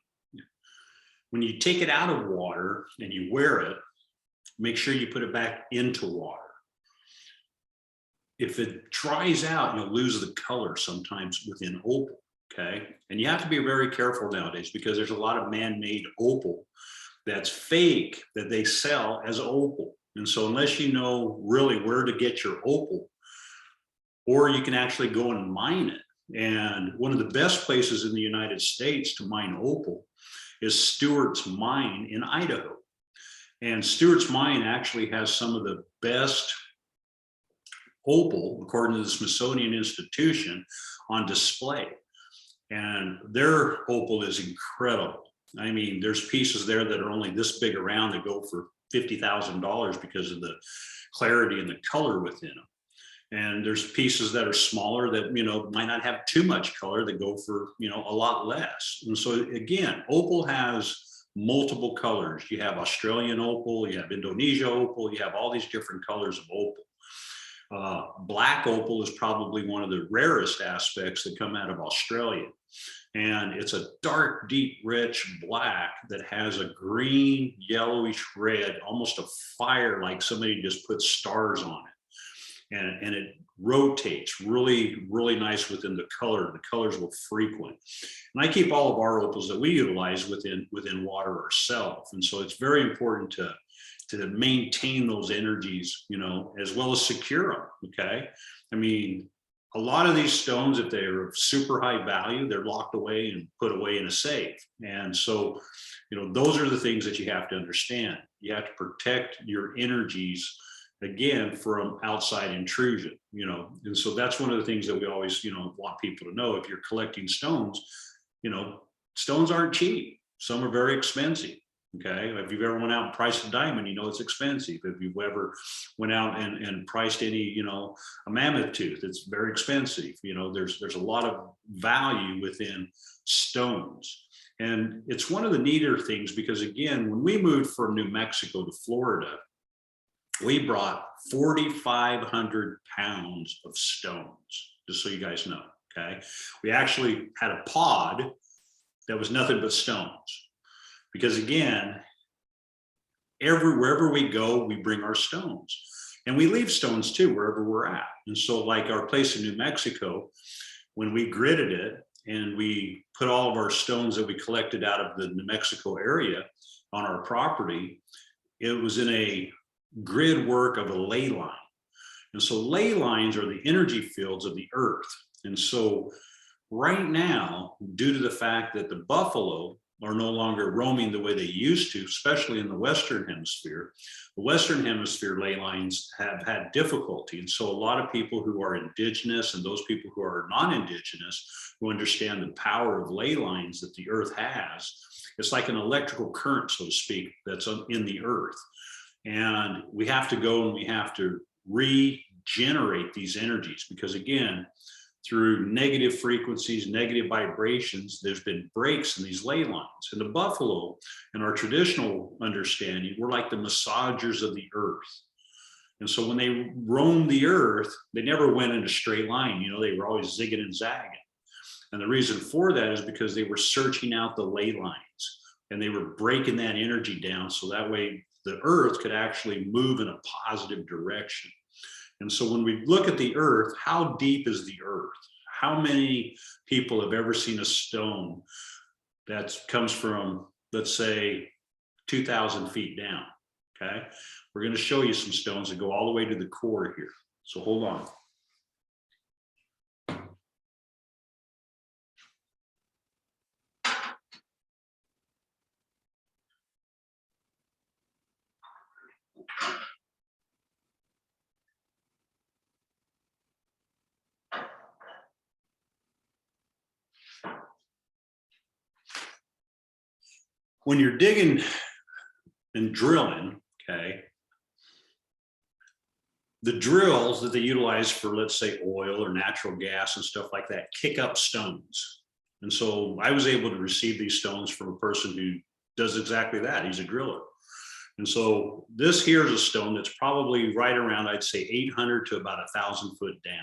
When you take it out of water and you wear it, make sure you put it back into water. If it dries out, you'll lose the color sometimes within opal, okay? And you have to be very careful nowadays because there's a lot of man-made opal that's fake that they sell as opal. And so unless you know really where to get your opal, or you can actually go and mine it. And one of the best places in the United States to mine opal is Stewart's Mine in Idaho. And Stewart's Mine actually has some of the best opal, according to the Smithsonian Institution, on display. And their opal is incredible. I mean, there's pieces there that are only this big around that go for $50,000 because of the clarity and the color within them. And there's pieces that are smaller that, you know, might not have too much color that go for, you know, a lot less. And so again, opal has multiple colors. You have Australian opal, you have Indonesia opal, you have all these different colors of opal. Black opal is probably one of the rarest aspects that come out of Australia. And it's a dark, deep, rich black that has a green, yellowish red, almost a fire, like somebody just put stars on it. And it rotates really, really nice within the color. The colors will frequent. And I keep all of our opals that we utilize within water ourselves. And so it's very important to maintain those energies, you know, as well as secure them. Okay. I mean, a lot of these stones, if they're of super high value, they're locked away and put away in a safe. And so, you know, those are the things that you have to understand. You have to protect your energies, again, from outside intrusion, you know. And so that's one of the things that we always, you know, want people to know. If you're collecting stones, you know, stones aren't cheap. Some are very expensive. Okay, if you've ever went out and priced a diamond, you know it's expensive. If you've ever went out and priced any, you know, a mammoth tooth, it's very expensive. You know, there's a lot of value within stones. And it's one of the neater things because, again, when we moved from New Mexico to Florida, we brought 4,500 pounds of stones, just so you guys know. Okay, we actually had a pod that was nothing but stones. Because again, wherever we go, we bring our stones, and we leave stones too, wherever we're at. And so like our place in New Mexico, when we gridded it and we put all of our stones that we collected out of the New Mexico area on our property, it was in a grid work of a ley line. And so ley lines are the energy fields of the earth. And so right now, due to the fact that the buffalo are no longer roaming the way they used to, especially in the Western Hemisphere. The Western Hemisphere ley lines have had difficulty. And so a lot of people who are indigenous and those people who are non-indigenous who understand the power of ley lines that the earth has, it's like an electrical current, so to speak, that's in the earth. And we have to go and we have to regenerate these energies because, again, through negative frequencies, negative vibrations, there's been breaks in these ley lines. And the buffalo, in our traditional understanding, we're like the massagers of the earth. And so when they roamed the earth, they never went in a straight line. You know, they were always zigging and zagging. And the reason for that is because they were searching out the ley lines and they were breaking that energy down so that way the earth could actually move in a positive direction. And so when we look at the earth, how deep is the earth? How many people have ever seen a stone that comes from, let's say, 2,000 feet down? Okay, we're going to show you some stones that go all the way to the core here. So hold on. When you're digging and drilling, okay, the drills that they utilize for, let's say, oil or natural gas and stuff like that kick up stones. And so I was able to receive these stones from a person who does exactly that. He's a driller. And so this here is a stone that's probably right around, I'd say, 800 to about 1,000 foot down.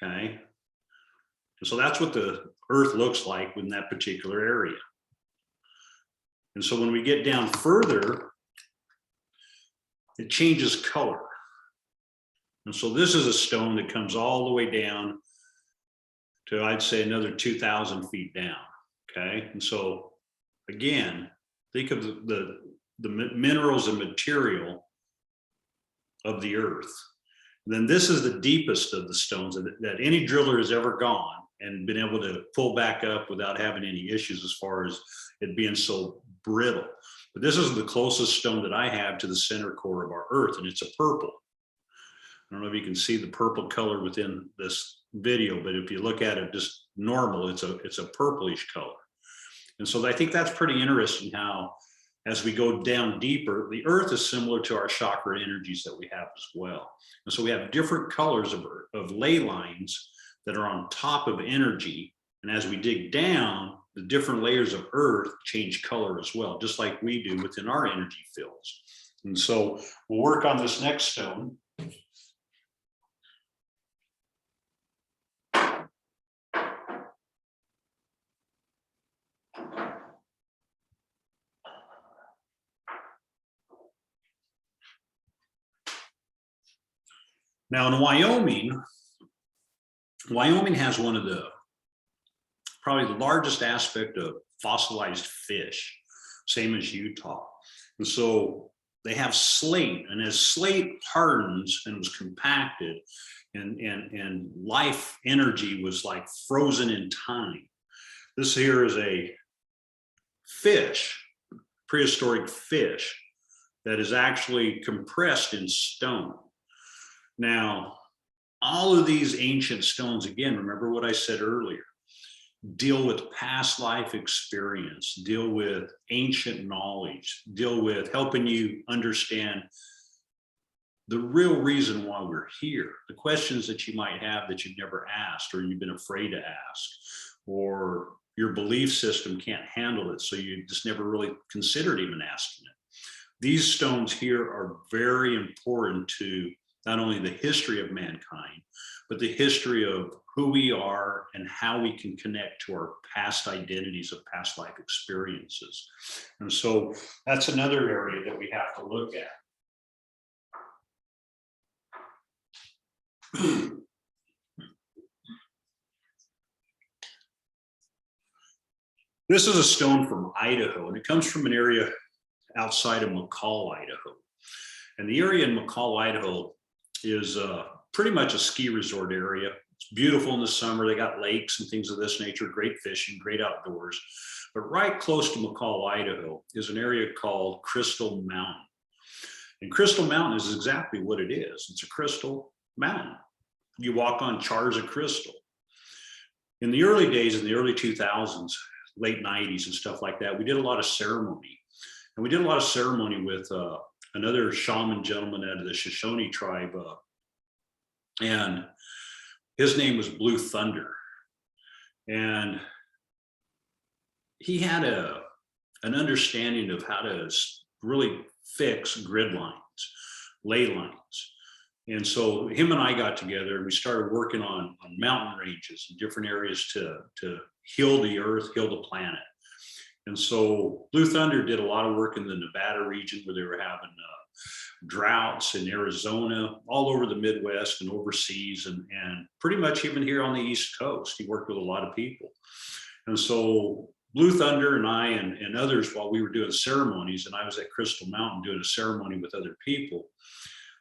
Okay. And so that's what the earth looks like in that particular area. And so when we get down further, it changes color. And so this is a stone that comes all the way down to, I'd say, another 2,000 feet down. Okay. And so again, Think of minerals and material of the earth. Then this is the deepest of the stones that any driller has ever gone and been able to pull back up without having any issues as far as it being so brittle. But this is the closest stone that I have to the center core of our earth, and it's a purple. I don't know if you can see the purple color within this video, but if you look at it just normal, it's a purplish color. And so I think that's pretty interesting how, as we go down deeper, the earth is similar to our chakra energies that we have as well. And so we have different colors of ley lines that are on top of energy. And as we dig down, the different layers of earth change color as well, just like we do within our energy fields. And so we'll work on this next stone. Now in Wyoming has one of probably the largest aspect of fossilized fish, same as Utah. And so they have slate, and as slate hardens and was compacted and life energy was like frozen in time. This here is a fish, prehistoric fish, that is actually compressed in stone. Now, all of these ancient stones, again, remember what I said earlier, deal with past life experience, deal with ancient knowledge, deal with helping you understand the real reason why we're here, the questions that you might have that you've never asked or you've been afraid to ask, or your belief system can't handle it, so you just never really considered even asking it. These stones here are very important to not only the history of mankind, but the history of who we are and how we can connect to our past identities of past life experiences. And so that's another area that we have to look at. This is a stone from Idaho, and it comes from an area outside of McCall, Idaho. And the area in McCall, Idaho is pretty much a ski resort area. It's beautiful in the summer. They got lakes and things of this nature, great fishing, great outdoors. But right close to McCall, Idaho is an area called Crystal Mountain. And Crystal Mountain is exactly what it is. It's a crystal mountain. You walk on jars of crystal. In the early days, in the early 2000s, late 90s and stuff like that, we did a lot of ceremony. And we did a lot of ceremony with another shaman gentleman out of the Shoshone tribe, and his name was Blue Thunder. And he had an understanding of how to really fix grid lines, ley lines. And so him and I got together and we started working on mountain ranges and different areas to heal the earth, heal the planet. And so Blue Thunder did a lot of work in the Nevada region where they were having droughts, in Arizona, all over the Midwest and overseas, and pretty much even here on the East Coast. He worked with a lot of people. And so Blue Thunder and I and others, while we were doing ceremonies, and I was at Crystal Mountain doing a ceremony with other people,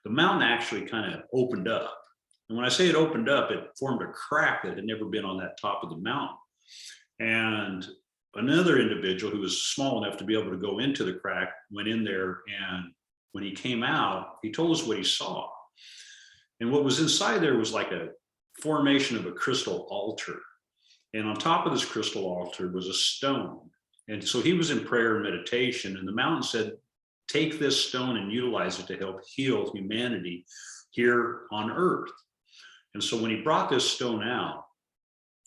the mountain actually kind of opened up. And when I say it opened up, it formed a crack that had never been on that top of the mountain. And another individual who was small enough to be able to go into the crack went in there, and when he came out, he told us what he saw. And what was inside there was like a formation of a crystal altar. And on top of this crystal altar was a stone. And so he was in prayer and meditation, and the mountain said, take this stone and utilize it to help heal humanity here on earth. And so when he brought this stone out,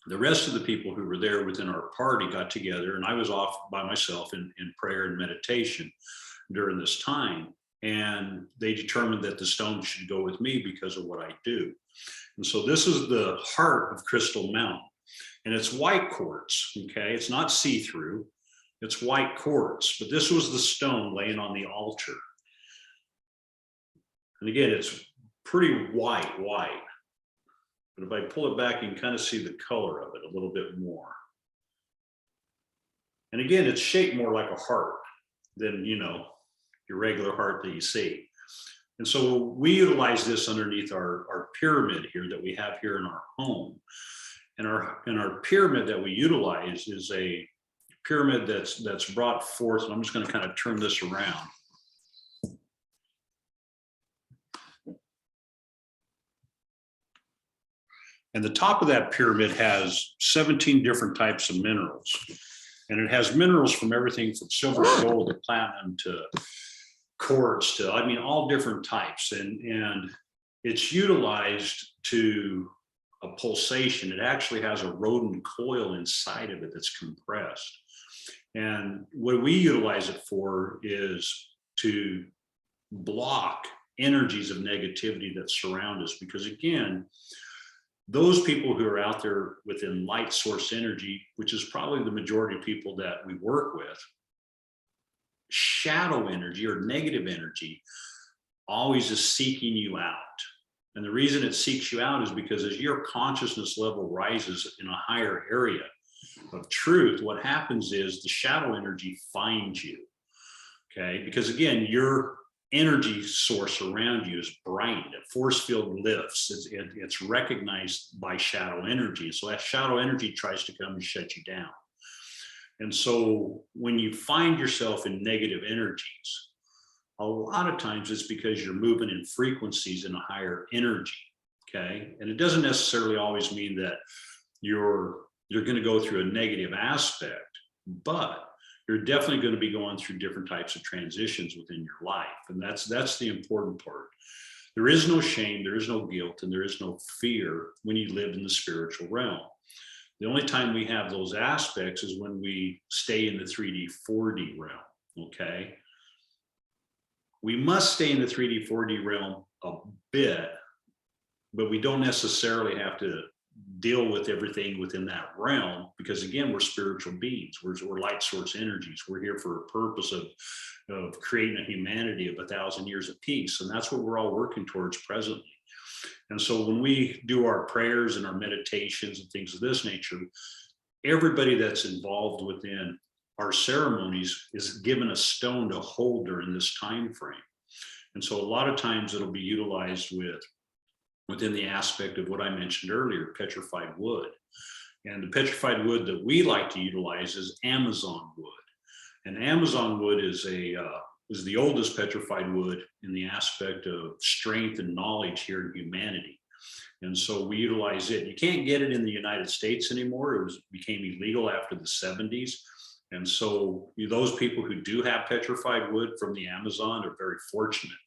the rest of the people who were there within our party got together, and I was off by myself in prayer and meditation during this time. And they determined that the stone should go with me because of what I do. And so this is the heart of Crystal Mountain, and it's white quartz, okay? It's not see-through, it's white quartz, but this was the stone laying on the altar. And again, it's pretty white. But if I pull it back, you can kind of see the color of it a little bit more. And again, it's shaped more like a heart. than, your regular heart that you see. And so we utilize this underneath our pyramid here that we have here in our home. And our pyramid that we utilize is a pyramid that's brought forth. And I'm just going to kind of turn this around. And the top of that pyramid has 17 different types of minerals. And it has minerals from everything from silver, gold, to platinum, to quartz, to, all different types. And it's utilized to a pulsation. It actually has a rodent coil inside of it that's compressed. And what we utilize it for is to block energies of negativity that surround us. Because again, those people who are out there within light source energy, which is probably the majority of people that we work with, shadow energy or negative energy always is seeking you out. And the reason it seeks you out is because as your consciousness level rises in a higher area of truth, what happens is the shadow energy finds you. Okay, because again, your energy source around you is bright. A force field lifts. It's recognized by shadow energy. So that shadow energy tries to come and shut you down. And so when you find yourself in negative energies, a lot of times it's because you're moving in frequencies in a higher energy. Okay, and it doesn't necessarily always mean that you're going to go through a negative aspect, but you're definitely going to be going through different types of transitions within your life. And that's the important part. There is no shame, there is no guilt, and there is no fear when you live in the spiritual realm. The only time we have those aspects is when we stay in the 3D, 4D realm, okay? We must stay in the 3D, 4D realm a bit, but we don't necessarily have to deal with everything within that realm, because again, we're spiritual beings. We're light source energies. We're here for a purpose of creating a humanity of 1,000 years of peace. And that's what we're all working towards presently. And so when we do our prayers and our meditations and things of this nature, everybody that's involved within our ceremonies is given a stone to hold during this time frame. And so a lot of times it'll be utilized within the aspect of what I mentioned earlier, petrified wood. And the petrified wood that we like to utilize is Amazon wood. And Amazon wood is the oldest petrified wood in the aspect of strength and knowledge here in humanity. And so we utilize it. You can't get it in the United States anymore. It became illegal after the 70s. And so those people who do have petrified wood from the Amazon are very fortunate.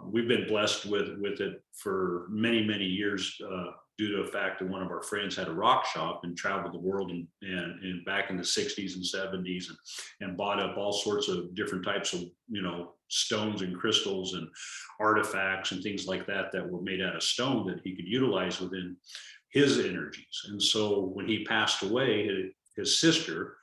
We've been blessed with it for many, many years due to the fact that one of our friends had a rock shop and traveled the world and back in the 60s and 70s and bought up all sorts of different types of, stones and crystals and artifacts and things like that were made out of stone that he could utilize within his energies. And so when he passed away, his sister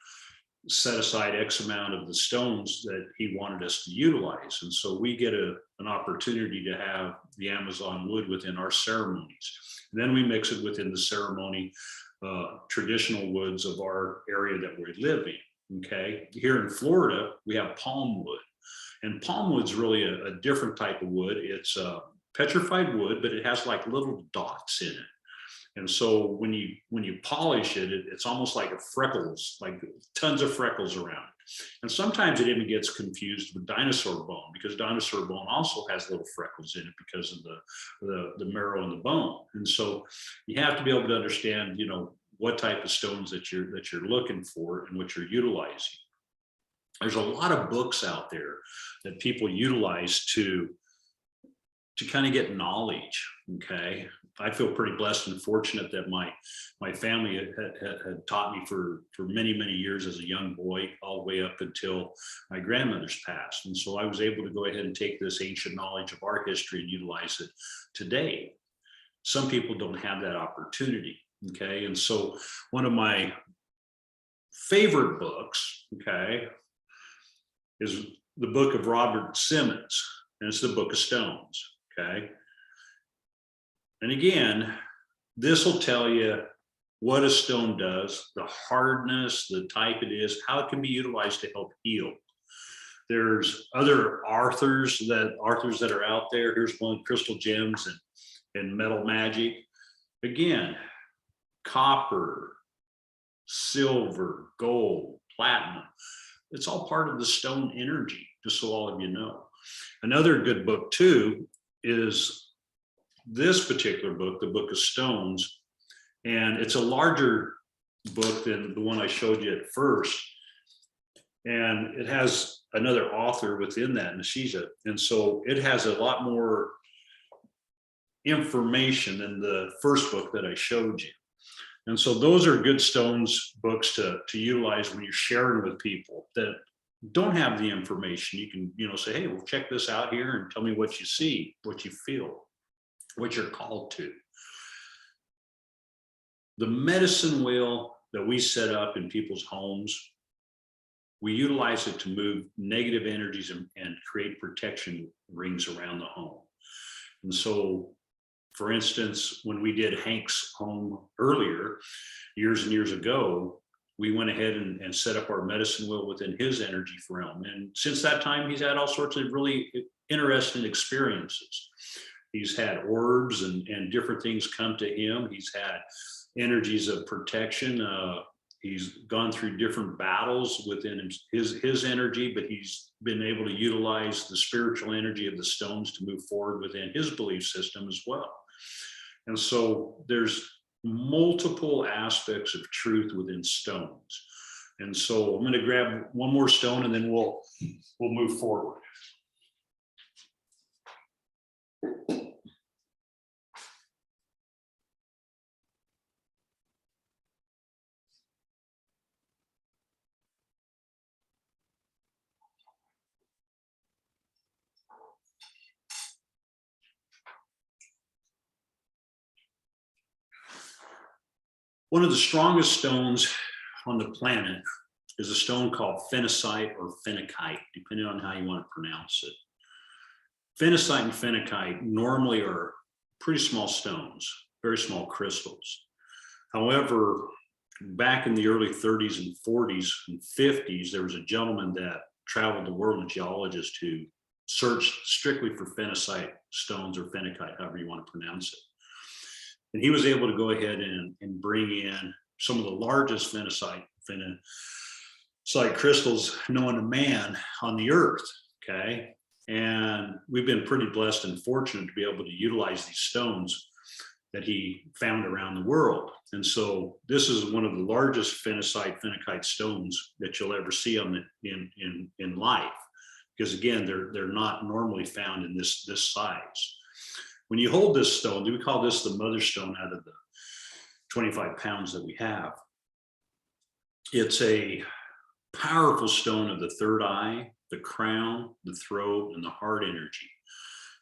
set aside X amount of the stones that he wanted us to utilize. And so we get an opportunity to have the Amazon wood within our ceremonies. And then we mix it within the ceremony, traditional woods of our area that we live in, okay? Here in Florida, we have palm wood. And palm wood's really a different type of wood. It's petrified wood, but it has like little dots in it. And so when you polish it, it's almost like freckles, like tons of freckles around it. And sometimes it even gets confused with dinosaur bone, because dinosaur bone also has little freckles in it because of the marrow in the bone. And so you have to be able to understand, what type of stones that you're looking for and what you're utilizing. There's a lot of books out there that people utilize to kind of get knowledge, okay? I feel pretty blessed and fortunate that my family had taught me for many, many years as a young boy, all the way up until my grandmother's passed. And so I was able to go ahead and take this ancient knowledge of our history and utilize it today. Some people don't have that opportunity, okay? And so one of my favorite books, okay, is the book of Robert Simmons, and it's the Book of Stones, okay? And again, this will tell you what a stone does, the hardness, the type it is, how it can be utilized to help heal. There's other Arthurs that are out there. Here's one, Crystal Gems and Metal Magic. Again, copper, silver, gold, platinum. It's all part of the stone energy, just so all of you know. Another good book too is this particular book, the Book of Stones. And it's a larger book than the one I showed you at first. And it has another author within that, Nishiza. And so it has a lot more information than the first book that I showed you. And so those are good stones books to utilize when you're sharing with people that don't have the information. You can, say, hey, well, check this out here and tell me what you see, what you feel, what you're called to. The medicine wheel that we set up in people's homes, we utilize it to move negative energies and create protection rings around the home. And so, for instance, when we did Hank's home earlier, years and years ago, we went ahead and set up our medicine wheel within his energy realm. And since that time, he's had all sorts of really interesting experiences. He's had orbs and different things come to him. He's had energies of protection. He's gone through different battles within his energy, but he's been able to utilize the spiritual energy of the stones to move forward within his belief system as well. And so there's multiple aspects of truth within stones. And so I'm going to grab one more stone and then we'll move forward. One of the strongest stones on the planet is a stone called phenacite or phenakite, depending on how you want to pronounce it. Phenacite and phenakite normally are pretty small stones, very small crystals. However, back in the early 30s and 40s and 50s, there was a gentleman that traveled the world, a geologist, who searched strictly for phenacite stones or phenakite, however you want to pronounce it. And he was able to go ahead and bring in some of the largest phenacite crystals known to man on the earth, okay? And we've been pretty blessed and fortunate to be able to utilize these stones that he found around the world. And so this is one of the largest phenakite stones that you'll ever see in life, because again, they're not normally found in this size. When you hold this stone, we call this the mother stone out of the 25 pounds that we have. It's a powerful stone of the third eye, the crown, the throat, and the heart energy.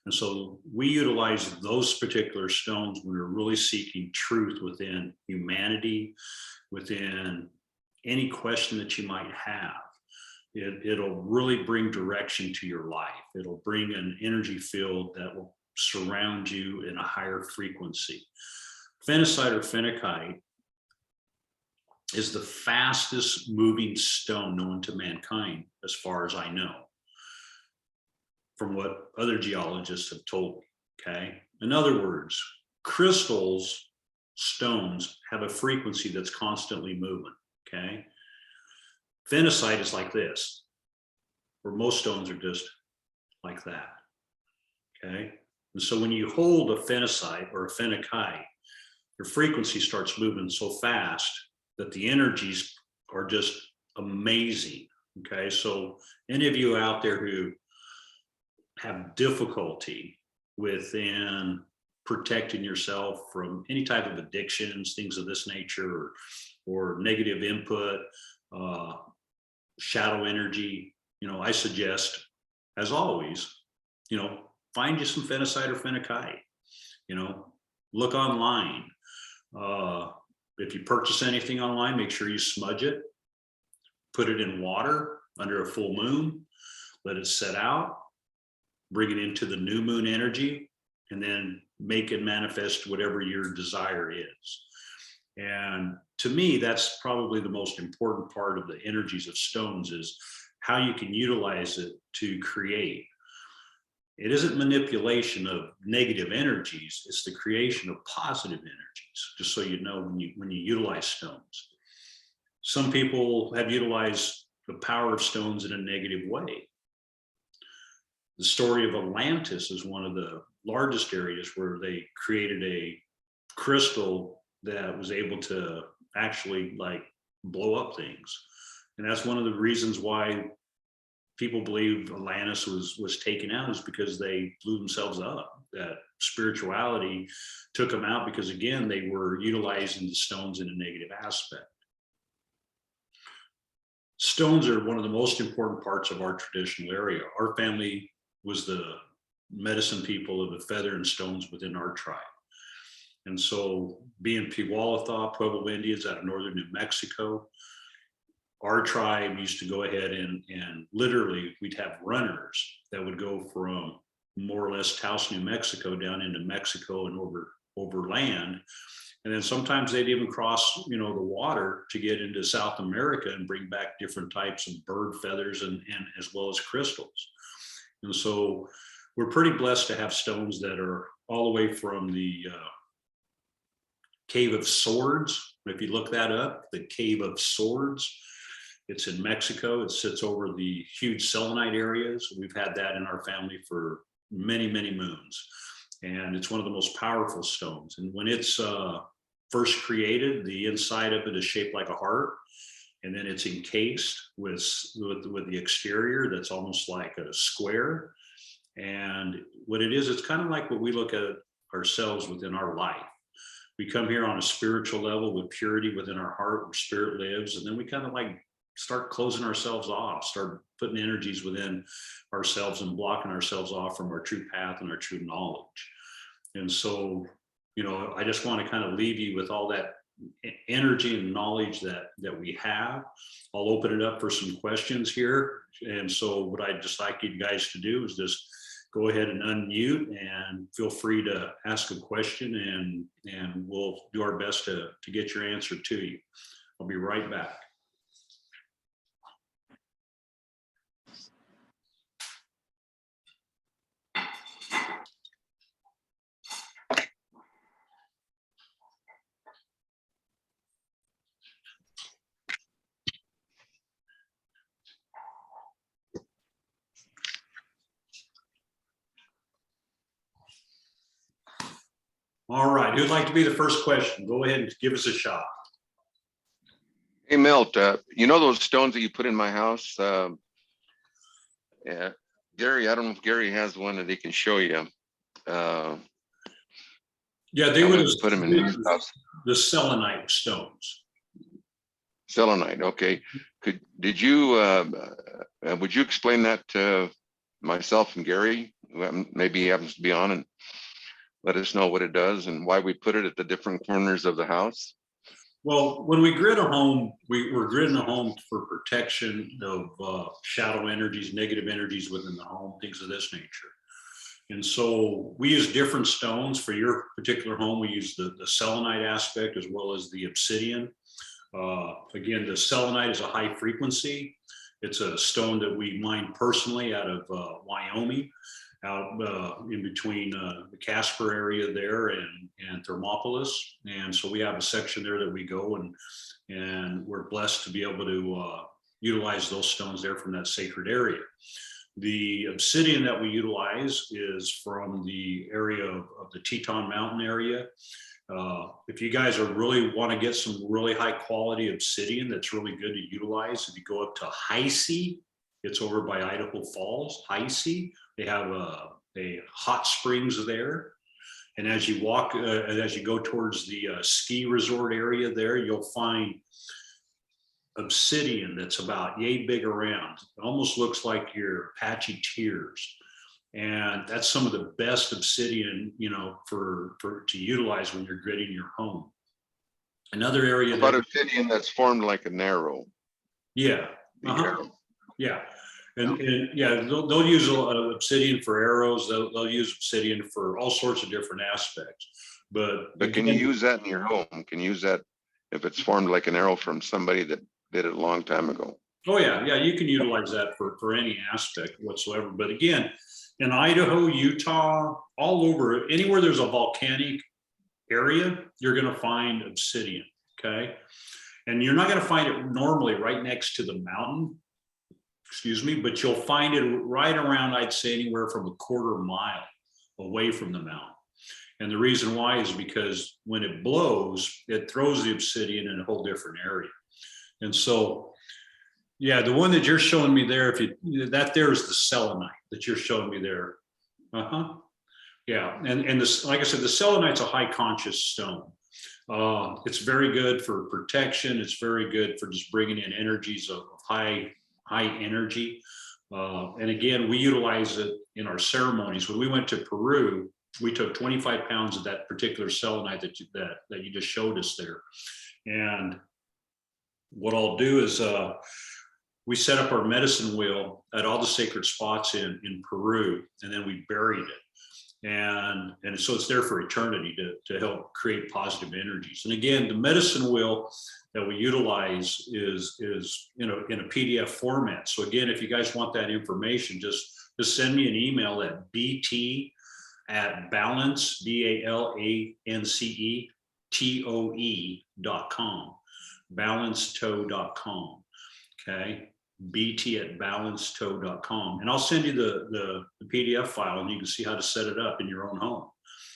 And so we utilize those particular stones when we're really seeking truth within humanity, within any question that you might have. It'll really bring direction to your life. It'll bring an energy field that will surround you in a higher frequency. Phenacite or phenakite is the fastest moving stone known to mankind, as far as I know, from what other geologists have told me, okay? In other words, crystals, stones, have a frequency that's constantly moving, okay? Phenacite is like this, where most stones are just like that, okay? And so when you hold a phenacite or a phenakite, your frequency starts moving so fast that the energies are just amazing, okay? So any of you out there who have difficulty within protecting yourself from any type of addictions, things of this nature, or negative input, shadow energy, I suggest, as always, find you some phenacite or phenakite, look online. If you purchase anything online, make sure you smudge it, put it in water under a full moon, let it set out, bring it into the new moon energy, and then make it manifest whatever your desire is. And to me, that's probably the most important part of the energies of stones, is how you can utilize it to create. It isn't manipulation of negative energies, it's the creation of positive energies, just so you know when you utilize stones. Some people have utilized the power of stones in a negative way. The story of Atlantis is one of the largest areas where they created a crystal that was able to actually like blow up things. And that's one of the reasons why people believe Atlantis was taken out, is because they blew themselves up. That spirituality took them out because, again, they were utilizing the stones in a negative aspect. Stones are one of the most important parts of our traditional area. Our family was the medicine people of the feather and stones within our tribe. And so, being Puyallup, Pueblo Indians out of northern New Mexico, our tribe used to go ahead and literally we'd have runners that would go from more or less Taos, New Mexico down into Mexico and over land. And then sometimes they'd even cross, the water to get into South America and bring back different types of bird feathers and as well as crystals. And so we're pretty blessed to have stones that are all the way from the Cave of Swords. If you look that up, the Cave of Swords, it's in Mexico. It sits over the huge selenite areas. We've had that in our family for many, many moons. And it's one of the most powerful stones. And when it's first created, the inside of it is shaped like a heart. And then it's encased with the exterior that's almost like a square. And what it is, it's kind of like what we look at ourselves within our life. We come here on a spiritual level with purity within our heart where spirit lives. And then we kind of like start closing ourselves off, start putting energies within ourselves and blocking ourselves off from our true path and our true knowledge. And so, I just want to kind of leave you with all that energy and knowledge that we have. I'll open it up for some questions here. And so what I'd just like you guys to do is just go ahead and unmute and feel free to ask a question, and we'll do our best to get your answer to you. I'll be right back. All right, who'd like to be the first question? Go ahead and give us a shot. Hey, Milt, those stones that you put in my house? Yeah, Gary, I don't know if Gary has one that he can show you. Yeah, they would have put them in his house. The selenite stones. Selenite, okay. Would you explain that to myself and Gary? Maybe he happens to be on, and let us know what it does and why we put it at the different corners of the house. Well, when we grid a home, we're gridding a home for protection of shadow energies, negative energies within the home, things of this nature. And so we use different stones for your particular home. We use the selenite aspect as well as the obsidian. Again, the selenite is a high frequency. It's a stone that we mine personally out of Wyoming, out in between the Casper area there and Thermopolis. And so we have a section there that we go, and we're blessed to be able to utilize those stones there from that sacred area. The obsidian that we utilize is from the area of the Teton Mountain area. If you guys really want to get some really high quality obsidian that's really good to utilize, if you go up to Heisey, it's over by Idaho Falls, Heisey. They have a hot springs there. And as you walk, as you go towards the ski resort area there, you'll find obsidian that's about yay big around. It almost looks like your Apache tears. And that's some of the best obsidian, for to utilize when you're gridding your home. Another area about obsidian that's formed like an arrow. Yeah. Yeah. And yeah, they'll use obsidian for arrows. They'll use obsidian for all sorts of different aspects. But can you use that in your home? Can you use that if it's formed like an arrow from somebody that did it a long time ago? Oh, yeah, yeah, you can utilize that for any aspect whatsoever. But again, in Idaho, Utah, all over, anywhere there's a volcanic area, you're gonna find obsidian, okay? And you're not gonna find it normally right next to the mountain, excuse me, but you'll find it right around, I'd say anywhere from a quarter mile away from the mountain. And the reason why is because when it blows, it throws the obsidian in a whole different area. And so, yeah, the one that you're showing me there, if you, that there is the selenite that you're showing me there. Uh-huh. Yeah, and this, like I said, the selenite's a high conscious stone. It's very good for protection. It's very good for just bringing in energies of high energy. And again, we utilize it in our ceremonies. When we went to Peru, we took 25 pounds of that particular selenite that you just showed us there. And what I'll do is we set up our medicine wheel at all the sacred spots in Peru, and then we buried it. And so it's there for eternity to help create positive energies. And again, the medicine wheel that we utilize is in a PDF format. So again, if you guys want that information, just send me an email at bt@balance, BALANCETOE.com, balancetoe.com. Okay. bt@balancetoe.com, and I'll send you the PDF file, and you can see how to set it up in your own home.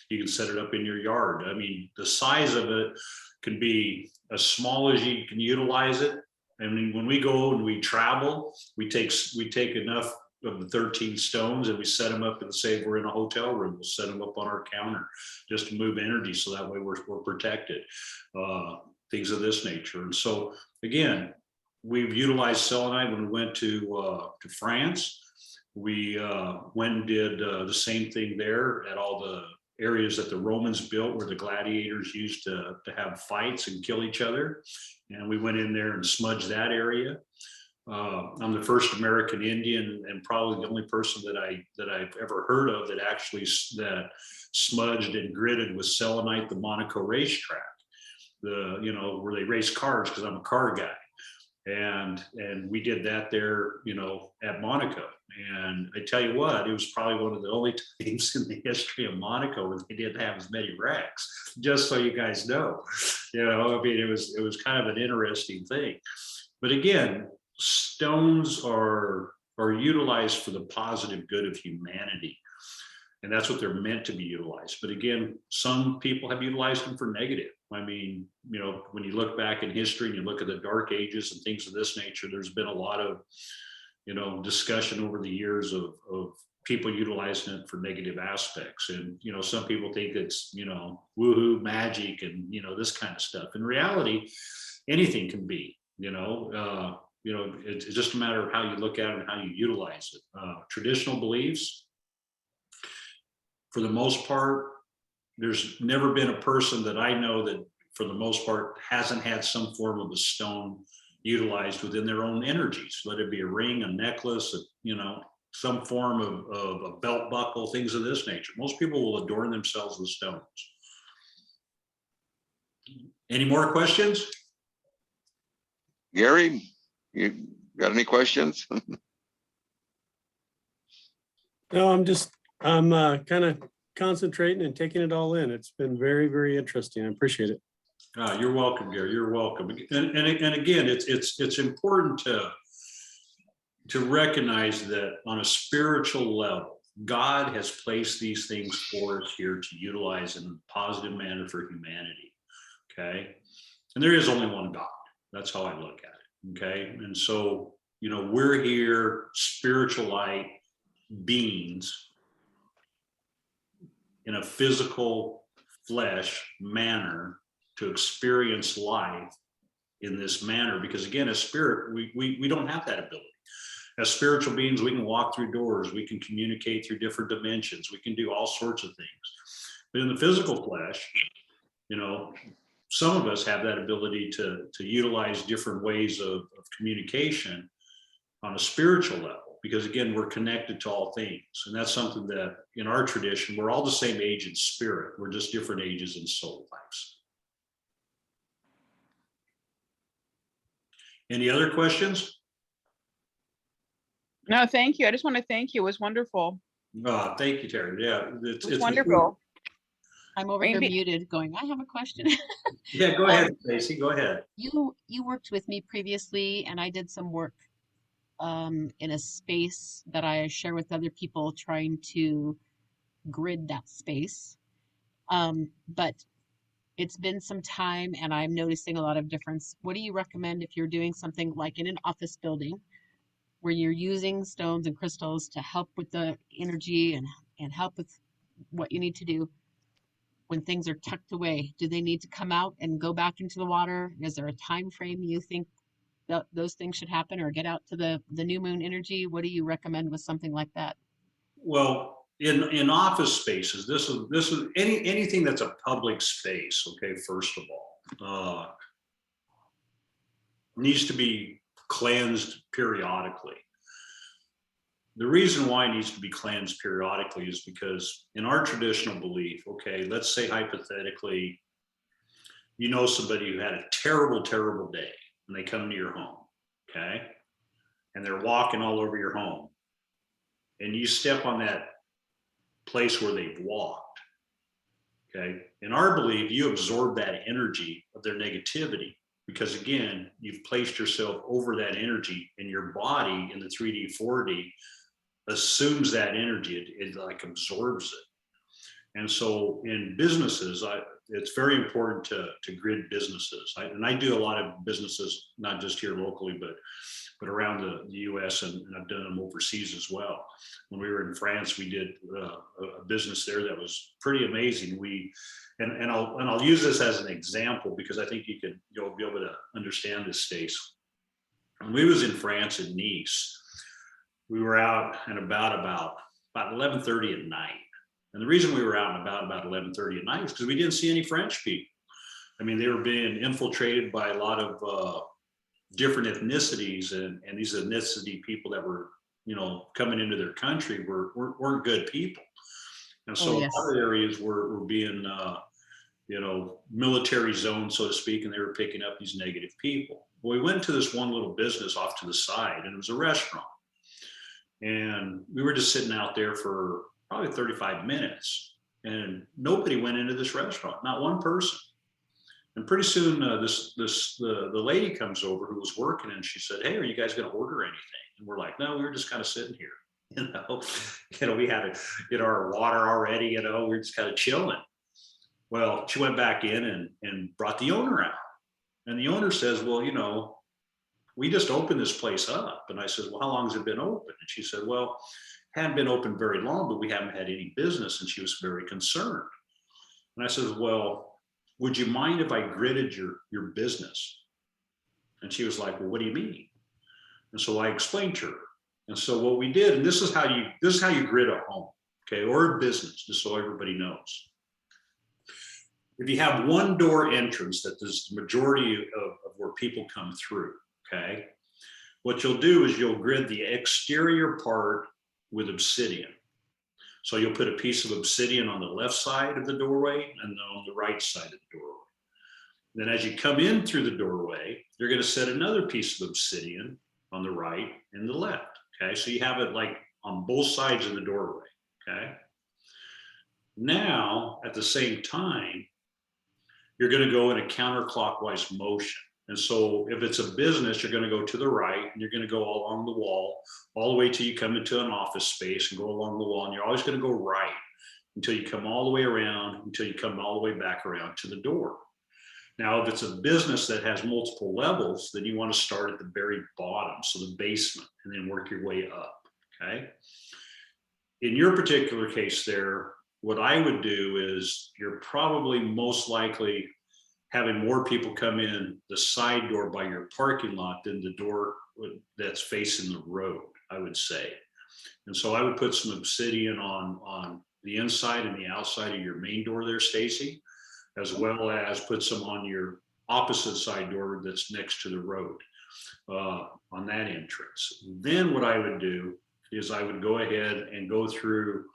You can set it up in your yard. I mean, the size of it can be as small as you can utilize it. I mean, when we go and we travel, we take enough of the 13 stones and we set them up, and say if we're in a hotel room, we'll set them up on our counter just to move energy, so that way we're protected. Things of this nature. And so again, we've utilized selenite when we went to France. We went and did the same thing there at all the areas that the Romans built, where the gladiators used to have fights and kill each other. And we went in there and smudged that area. I'm the first American Indian, and probably the only person that I've ever heard of that actually smudged and gridded with selenite the Monaco racetrack, where they race cars, because I'm a car guy. And we did that there, at Monaco. And I tell you what, it was probably one of the only times in the history of Monaco where they didn't have as many wrecks, just so you guys know. I mean, it was kind of an interesting thing. But again, stones are utilized for the positive good of humanity. And that's what they're meant to be utilized. But again, some people have utilized them for negative. I mean, when you look back in history and you look at the Dark Ages and things of this nature, there's been a lot of, discussion over the years of people utilizing it for negative aspects. And, some people think it's, woohoo magic and, this kind of stuff. In reality, anything can be, it's just a matter of how you look at it and how you utilize it. Traditional beliefs, for the most part, there's never been a person that I know that, for the most part, hasn't had some form of a stone utilized within their own energies, let it be a ring, a necklace, some form of a belt buckle, things of this nature. Most people will adorn themselves with stones. Any more questions? Gary, you got any questions? No, I'm kind of concentrating and taking it all in. It's been very, very interesting. I appreciate it. You're welcome, Gary. You're welcome. And again, it's important to recognize that on a spiritual level, God has placed these things for us here to utilize in a positive manner for humanity. Okay. And there is only one God. That's how I look at it. Okay. And so, we're here, spiritual light beings, in a physical flesh manner, to experience life in this manner. Because again, as spirit, we don't have that ability. As spiritual beings, we can walk through doors, we can communicate through different dimensions, we can do all sorts of things. But in the physical flesh, some of us have that ability to utilize different ways of communication on a spiritual level, because again, we're connected to all things. And that's something that in our tradition, we're all the same age in spirit, we're just different ages in soul lives. Any other questions? No, thank you. I just want to thank you. It was wonderful. Thank you, Terry. Yeah, It was it's wonderful. I'm over here Maybe- muted going, I have a question. Yeah, go ahead, Stacy. Go ahead. You worked with me previously and I did some work in a space that I share with other people trying to grid that space. But it's been some time and I'm noticing a lot of difference. What do you recommend if you're doing something like in an office building where you're using stones and crystals to help with the energy and help with what you need to do when things are tucked away? Do they need to come out and go back into the water? Is there a time frame you think that those things should happen, or get out to the new moon energy? What do you recommend with something like that? Well, in office spaces, this is anything that's a public space. Okay, first of all, needs to be cleansed periodically. The reason why it needs to be cleansed periodically is because in our traditional belief, okay, let's say hypothetically, you know somebody who had a terrible, terrible day and they come to your home, okay, and they're walking all over your home, and you step on that place where they've walked, okay, in our belief, you absorb that energy of their negativity because, again, you've placed yourself over that energy, and your body in the 3D, 4D assumes that energy, it like absorbs it. And so in businesses, it's very important to grid businesses. And I do a lot of businesses, not just here locally, but around the US, and I've done them overseas as well. When we were in France, we did a business there that was pretty amazing. And I'll use this as an example because I think you'll be able to understand this, Stace. When we was in France in Nice, we were out and about 11:30 at night. And the reason we were out and about 11:30 at night is because we didn't see any French people. I mean, they were being infiltrated by a lot of different ethnicities, and these ethnicity people that were, coming into their country weren't good people. And so yes. other areas were being, military zones, so to speak, and they were picking up these negative people. Well, we went to this one little business off to the side, and it was a restaurant. And we were just sitting out there for probably 35 minutes, and nobody went into this restaurant, not one person. And pretty soon, the lady comes over who was working, and she said, "Hey, are you guys going to order anything?" And we're like, "No, we were just kind of sitting here." We had our water already. We were just kind of chilling. Well, she went back in and brought the owner out, and the owner says, "Well, we just opened this place up." And I said, "Well, how long has it been open?" And she said, "Well, it hadn't been open very long, but we haven't had any business." And she was very concerned. And I said, "Well, would you mind if I gridded your business?" And she was like, "Well, what do you mean?" And so I explained to her. And so what we did, and this is how you grid a home, okay, or a business, just so everybody knows. If you have one door entrance that is the majority of where people come through, okay, what you'll do is you'll grid the exterior part with obsidian. So you'll put a piece of obsidian on the left side of the doorway and on the right side of the doorway. Then as you come in through the doorway, you're going to set another piece of obsidian on the right and the left. Okay, so you have it like on both sides of the doorway. Okay. Now, at the same time, you're going to go in a counterclockwise motion. And so if it's a business, you're going to go to the right, and you're going to go along the wall, all the way till you come into an office space and go along the wall. And you're always going to go right until you come all the way around, until you come all the way back around to the door. Now, if it's a business that has multiple levels, then you want to start at the very bottom, so the basement, and then work your way up, okay? In your particular case there, what I would do is you're probably most likely having more people come in the side door by your parking lot than the door that's facing the road, I would say. And so I would put some obsidian on the inside and the outside of your main door there, Stacy, as well as put some on your opposite side door that's next to the road on that entrance. Then what I would do is I would go ahead and go through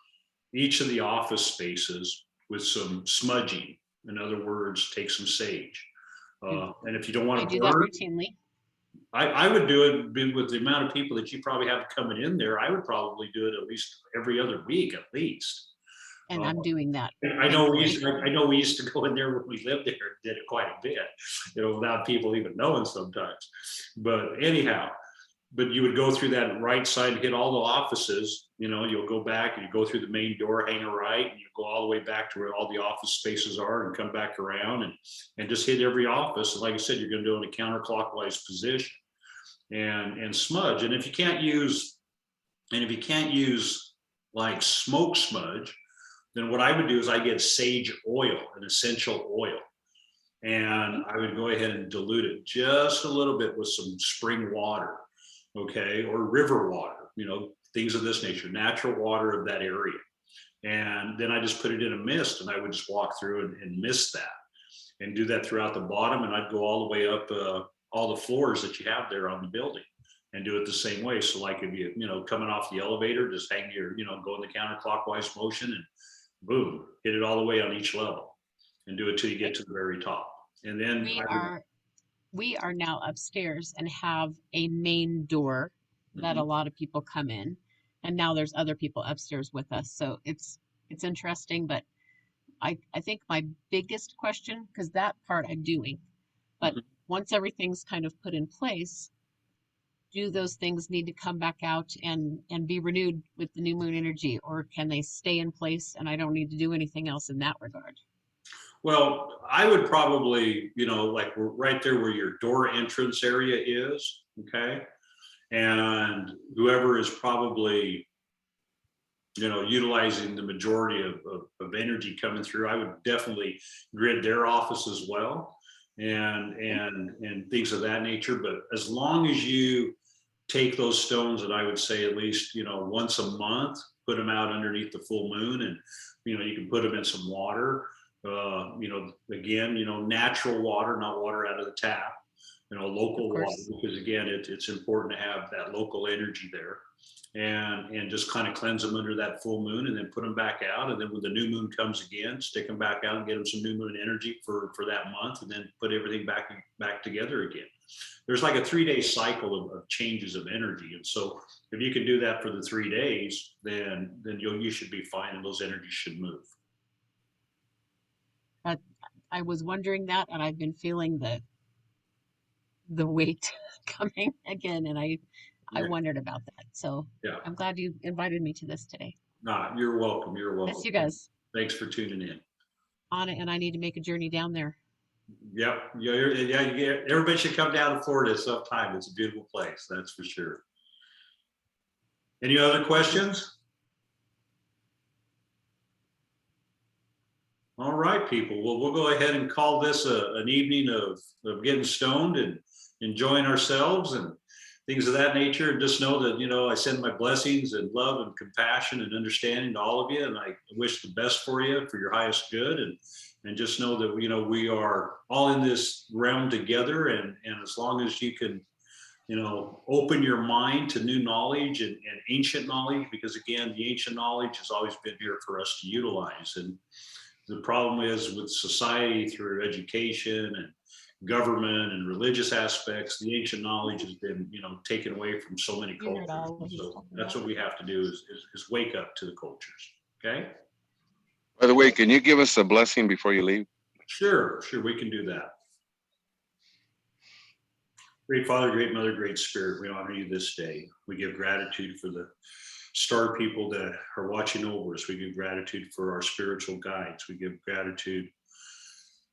each of the office spaces with some smudging. In other words, take some sage. And if you don't want I to do that burn, routinely. I would do it with the amount of people that you probably have coming in there. I would probably do it at least every other week at least. And I'm doing that. I know thankfully. I know we used to go in there when we lived there, and did it quite a bit, without people even knowing sometimes. But anyhow, but you would go through that right side, hit all the offices, you'll go back and you go through the main door, hang a right, and you go all the way back to where all the office spaces are and come back around and just hit every office. And like I said, you're gonna do it in a counterclockwise position and smudge. And if you can't use like smoke smudge, then what I would do is I get sage oil, an essential oil. And I would go ahead and dilute it just a little bit with some spring water, okay, or river water, things of this nature, natural water of that area. And then I just put it in a mist, and I would just walk through and mist that and do that throughout the bottom. And I'd go all the way up all the floors that you have there on the building and do it the same way. So like if you, coming off the elevator, just hang your, go in the counterclockwise motion and boom, hit it all the way on each level and do it till you get to the very top. And then We are now upstairs and have a main door that a lot of people come in. And now there's other people upstairs with us. So it's interesting, but I think my biggest question, because that part I'm doing, but once everything's kind of put in place, do those things need to come back out and be renewed with the new moon energy, or can they stay in place and I don't need to do anything else in that regard? Well, I would probably, like right there where your door entrance area is, okay? And whoever is probably, utilizing the majority of energy coming through, I would definitely grid their office as well and things of that nature. But as long as you take those stones, and I would say at least, once a month, put them out underneath the full moon, and, you can put them in some water. Again, natural water, not water out of the tap, local water, because again, it's important to have that local energy there, and just kind of cleanse them under that full moon, and then put them back out. And then when the new moon comes again, stick them back out and get them some new moon energy for that month, and then put everything back together again. There's like a 3-day cycle of changes of energy. And so if you can do that for the 3 days, then you should be fine, and those energies should move. I was wondering that, and I've been feeling the weight coming again, and I wondered about that. So Yeah. I'm glad you invited me to this today. Nah, you're welcome. You're welcome. Miss you guys. Thanks for tuning in. Anna and I need to make a journey down there. Yep. Yeah. Everybody should come down to Florida sometime. It's a beautiful place, that's for sure. Any other questions? All right, people. Well, we'll go ahead and call this an evening of getting stoned and enjoying ourselves and things of that nature. And just know that, I send my blessings and love and compassion and understanding to all of you. And I wish the best for you, for your highest good. And just know that, we are all in this realm together. And as long as you can, open your mind to new knowledge and ancient knowledge, because again, the ancient knowledge has always been here for us to utilize. And the problem is with society, through education and government and religious aspects, the ancient knowledge has been, taken away from so many cultures. So that's what we have to do is wake up to the cultures. Okay. By the way, can you give us a blessing before you leave? Sure, we can do that. Great Father, great Mother, great Spirit, we honor you this day. We give gratitude for the star people that are watching over us. We give gratitude for our spiritual guides. We give gratitude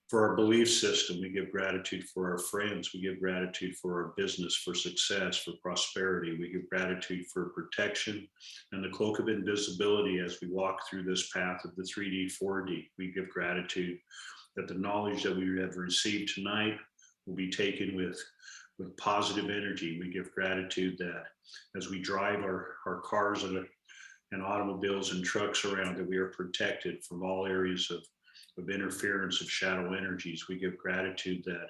for our belief system. We give gratitude for our friends. We give gratitude for our business, for success, for prosperity. We give gratitude for protection and the cloak of invisibility as we walk through this path of the 3D, 4D. We give gratitude that the knowledge that we have received tonight will be taken with positive energy. We give gratitude that as we drive our cars and automobiles and trucks around, that we are protected from all areas of interference of shadow energies. We give gratitude that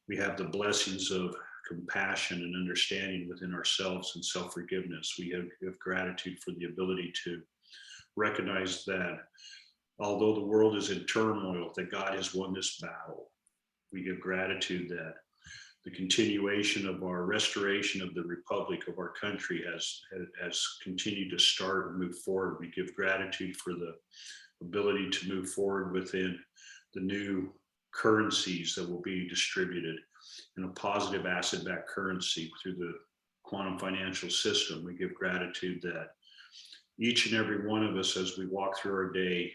we have the blessings of compassion and understanding within ourselves and self-forgiveness. We give gratitude for the ability to recognize that although the world is in turmoil, that God has won this battle. We give gratitude that the continuation of our restoration of the republic of our country has continued to start and move forward. We give gratitude for the ability to move forward within the new currencies that will be distributed in a positive asset-backed currency through the quantum financial system. We give gratitude that each and every one of us, as we walk through our day,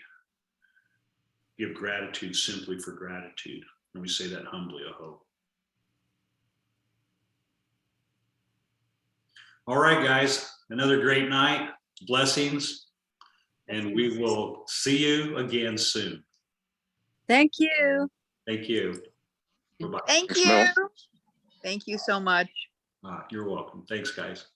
give gratitude simply for gratitude. And we say that humbly, I hope. All right, guys, another great night. Blessings. And we will see you again soon. Thank you. Thank you. Bye-bye. Thank Thanks, Mel. you. Thank you so much. You're welcome. Thanks, guys.